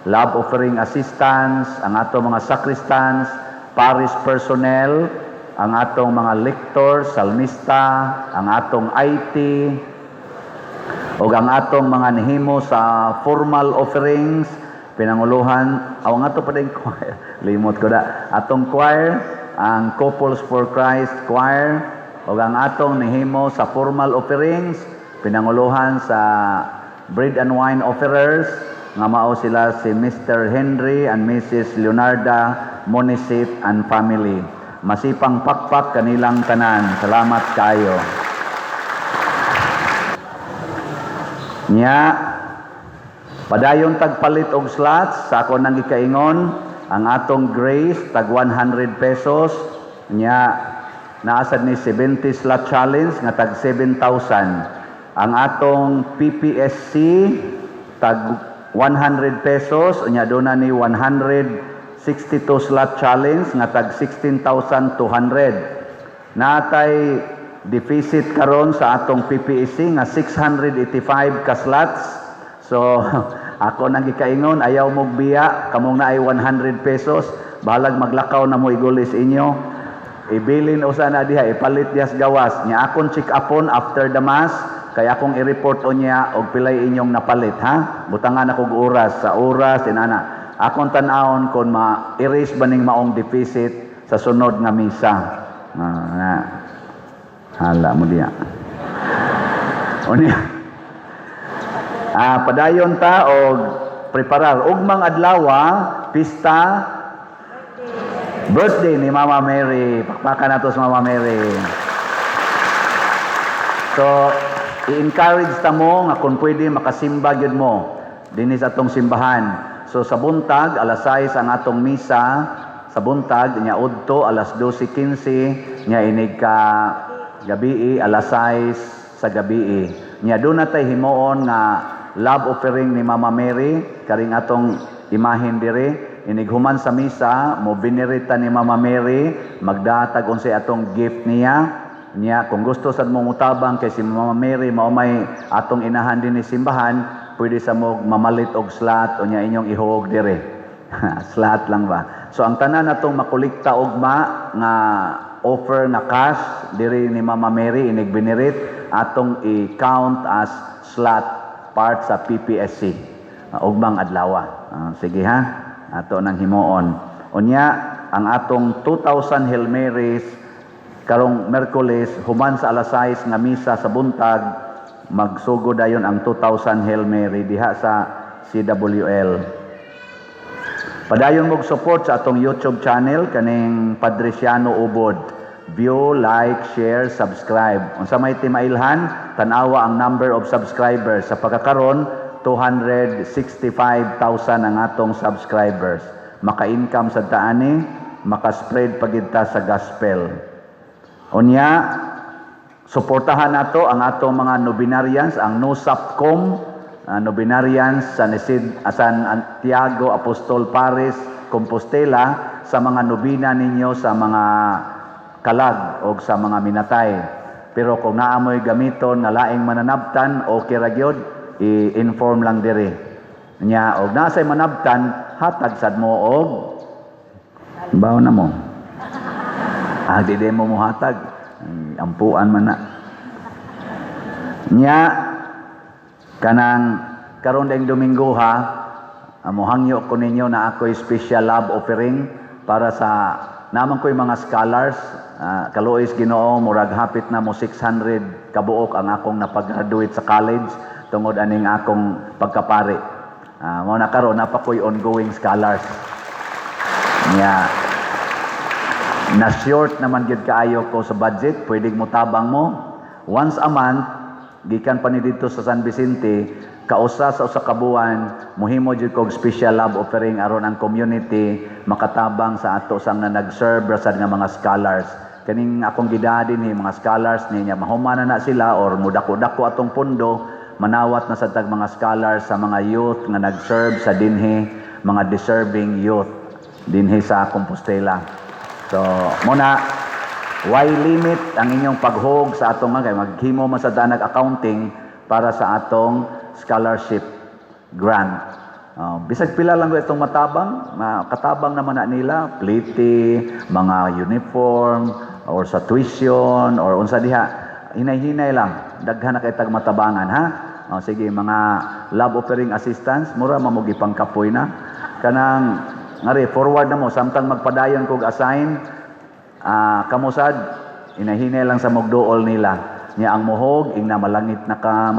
love offering assistants, ang atong mga sacristans, parish personnel, ang atong mga lectors, salmista, ang atong IT, o ang atong mga nihimo sa formal offerings, pinanguluhan, nga to pa din choir, limot ko da, atong choir, ang Couples for Christ choir, o ang atong nihimo sa formal offerings, pinanguluhan sa bread and wine offerers, nga mao sila si Mr. Henry and Mrs. Leonarda Monisit and family. Masipang pakpak kanilang tanan. Salamat kayo. Nya, padayon tagpalit og slots sa ako nang gikaingon ang atong grace tag 100 pesos nya naasad ni 70 slot challenge nga tag 7,000 ang atong PPSC tag 100 pesos nya doon na ni 162 slot challenge nga tag 16,200 natay deficit karon sa atong PPSC nga 685 ka slots. So, ako nang gikaingon, ayaw mong biya, kamong na ay 100 pesos, bahalag maglakaw na mo igulis inyo. Ibilin usa na diha, ipalit diyas gawas. Nya akong check upon after the mass, kaya akong i-report o niya, og pilay inyong napalit, ha? Butangan akong oras, sa oras, inana. Akong tanawon kung ma-erase ba ning maong deficit sa sunod nga misa. Hala mo diya. O niya. Padayon ta og preparar ugmang adlaw pista birthday ni Mama Mary. Pakpakan nato sa Mama Mary. So i-encourage ta mo nga kung pwede makasimba gyud mo dinhi sa atong simbahan. So sa buntag alas 6 ang atong misa sa buntag nya udto alas 12:15 nya inig ka gabi alas 6 sa gabi. Nya doon natay himuon nga love offering ni Mama Mary, karing atong imahin dire, inighuman sa misa, mo binirita ni Mama Mary, magdatag unsay atong gift niya. Kung gusto sad mo mutabang kay si Mama Mary mao may atong inahan din ni simbahan, pwede sa mo mamalit og slot unya inyong ihog dire. Slot lang ba? So ang tanan natong makolekta ugma nga offer na cash dire ni Mama Mary inig binirit atong i-count as slot part sa PPSC ugmang adlaw. Sige ha, ato nang himuon. Unya ang atong 2,000 Hail Marys karong Merkules human sa alas 6 nga misa sa buntag magsugod dayon ang 2,000 Hail Mary diha sa CWL. Padayon mog support sa atong YouTube channel kaning Padresiano Ubod. View, like, share, subscribe. Unsa may timailhan, tanawa ang number of subscribers. Sa pagkakaron, 265,000 ang atong subscribers. Maka-income sa taani, maka-spread pagita sa gospel. Unya, suportahan nato ang atong mga Nobinarians, ang NUSAPCOM, Nobinarians San Santiago Apostol Paris, Compostela, sa mga nobina ninyo sa mga kalag o sa mga minatay. Pero kung naamoy gamiton nga laing mananabtan, okay ra gyud, i-inform lang dire. Nya og nasay manabtan hatag sad mo og bawo na mo. Di mo hatag. Ampuan man na. Nya kanang karon ding Domingo ha, mohangyo ko ninyo na ako'y special love offering para sa naman ko'y mga scholars. Kaluoy Ginoo, murag hapit na mo 600 kabuok ang akong napag-graduate sa college tungod aning akong pagkapari. Mao na karon napa ko'y ongoing scholars. Nya na short naman gyud kaayo ko sa budget, pwedeng mo tabang mo once a month gikan pa ni dito sa San Vicente, kausa sa usa ka buwan mohimo jud kog special love offering aron ang community makatabang sa ato sang na nag-serve rasad nga mga scholars. Kaning akong gidadin ni mga scholars niya mahumana na sila or mudako-dako atong pundo manawat na sa tag mga scholars sa mga youth nga nag-serve sa dinhi, mga deserving youth dinhi sa Compostela. So, muna, why limit ang inyong paghog sa atong mga maghimo man sa danag accounting para sa atong scholarship grant. Bisag pila lang itong matabang, katabang naman na nila, pliti, mga uniform, or sa tuition, or unsa diha, hinay-hinay lang, daghan na kay tag matabangan, ha? Sige, mga love offering assistance, mura mamugi pang kapoy na. Kanang, ngari, forward na mo, samtang magpadayon kog assign, kamusad, inahinay lang sa mogdool nila. Nya ang mohog, ing na malangit na ka,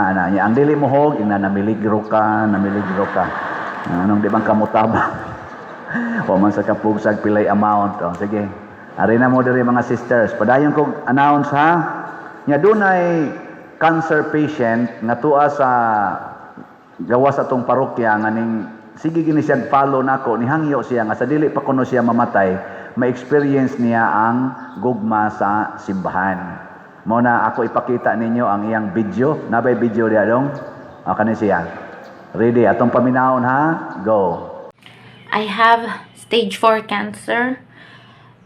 ana. Nya ang dili mohog, ing na namiligro ka. Anong di bang kamutaba? O man sa kapugsag pilay amount. Sige, ari na mo diri mga sisters. Padayon kog announce ha. Nya dunay cancer patient nga tuwa sa gawas atong parokya nga ning sige gini siya follow nako ni hangyo siya nga sa dili pa kuno siya mamatay ma-experience niya ang gugma sa simbahan. Mo na ako ipakita ninyo ang iyang video. Nabay video diya dong. Kani siya. Ready atong paminahon ha. Go. I have stage 4 cancer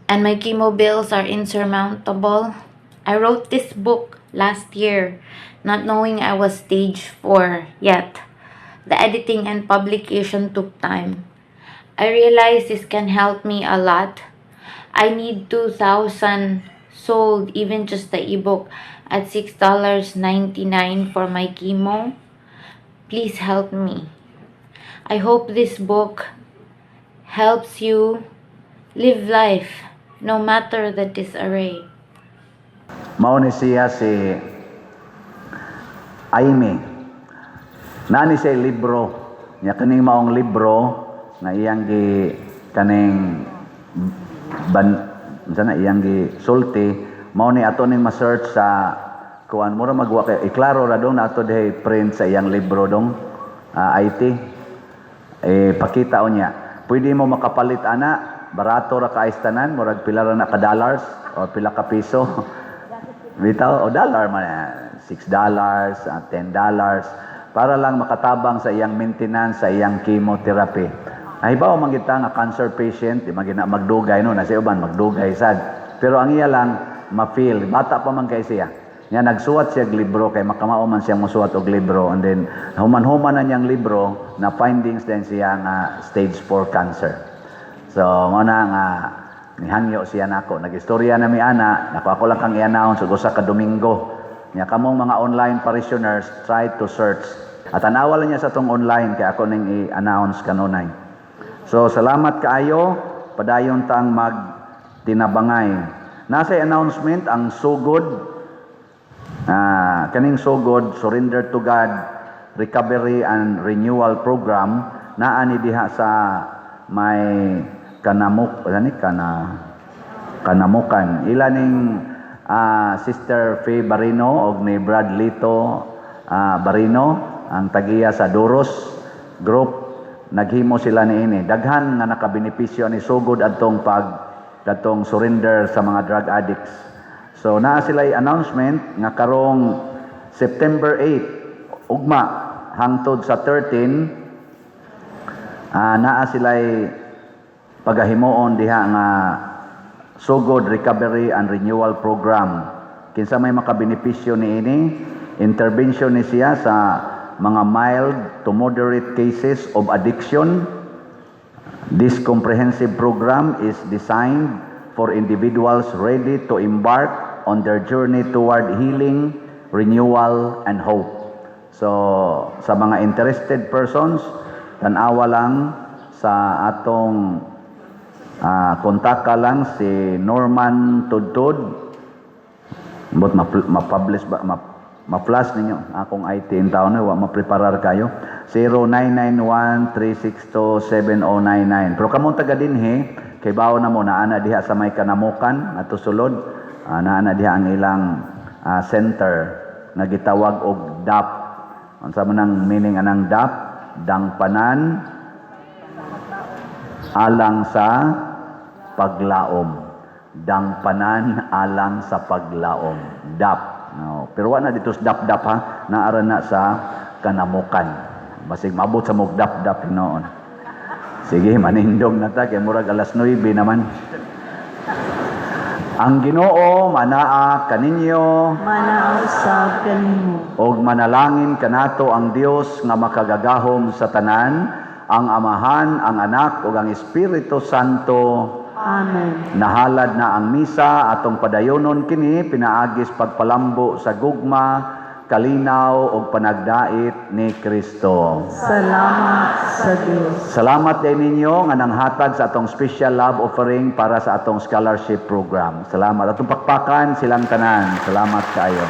and my chemo bills are insurmountable. I wrote this book last year not knowing I was stage 4 yet. The editing and publication took time. I realized this can help me a lot. I need 2,000 sold, even just the ebook, at $6.99 for my chemo. Please help me. I hope this book helps you live life no matter the disarray. Mao ni siya si Aimee. Nani siya libro. Nya kaning maong libro nga iyang gi kaning sana iyang gi sulti mao ni ato ning ma-search sa kuan mura magwa kay iklaro ra dong na ato dihay print sa iyang libro dong IT. Pakita o niya. Pwede mo makapalit ana, barato ra ka istanan, murag pila ra na ka dollars o pila ka piso. Bitaw o dollar man $6, $10 para lang makatabang sa iyang maintenance sa iyang chemotherapy. Ay ba man kita nga cancer patient, di magina magdugay no, nasa uban magdugay sad. Pero ang iya lang ma-feel, bata pa man kay siya. Nya nagsuwat siya og libro kay makamao man siya mosuwat og libro and then human-human na niyang libro na findings din siya nga stage 4 cancer. So mo na nga nihangyo siya nako. Nagistorya na mi ana, nako ako lang kang i-announce ug usa ka Domingo. Nya kamong mga online parishioners try to search. At anawal niya sa tong online kay ako ning i-announce kanunay. So salamat kaayo, padayon tang magtinabangay. Nasa announcement ang sugod kaning sugod Surrender to God Recovery and Renewal Program naa ni diha sa may kanamukan ila ning Sister Faye Barino og ni Brad Lito Barino ang tagiya sa Duros group. Naghimo sila niini daghan nga nakabenepisyo ni sugod adtong datong surrender sa mga drug addicts. So naa sila announcement nga karong September 8 ugma hangtod sa 13 naa sila pagahimoon diha nga sugod recovery and renewal program. Kinsa may makabenepisyo niini, intervention ni siya sa mga mild to moderate cases of addiction. This comprehensive program is designed for individuals ready to embark on their journey toward healing, renewal, and hope. So, sa mga interested persons, tanawa lang sa atong kontak ka lang si Norman Tudtud. But ma-publish ba, ma-flash ninyo akong IT in town, wa ma-preparar kayo. 0991-362-7099. Pero kamong taga dinhi, kay bawo na mo naana diha sa may Kanamukan ato sulod, naana diha ang ilang center nga gitawag og DAP. Unsa man ang meaning anang DAP? Dangpanan alang sa paglaom. Dangpanan alang sa paglaom. DAP. No. Pero wala na dito sa DAP-DAP ha. Naara na sa Kanamukan. Basig mabot sa mong DAP-DAP noon. Sige, manindong na ta. Kaya murag alas 9 naman. Ang Ginoo manaa kaninyo Manausab kanimo. og manalangin kanato ang Dios nga makagagahom sa tanan, ang Amahan, ang Anak ug ang Espiritu Santo. Amen. Nahalad na ang misa atong padayonon kini pinaagis pagpalambo sa gugma, kalinaw ug panagdait ni Kristo. Salamat sa Dios. Salamat din ninyo nga nanghatag sa atong special love offering para sa atong scholarship program. Salamat atong pakpakan silang tanan. Salamat kaayo.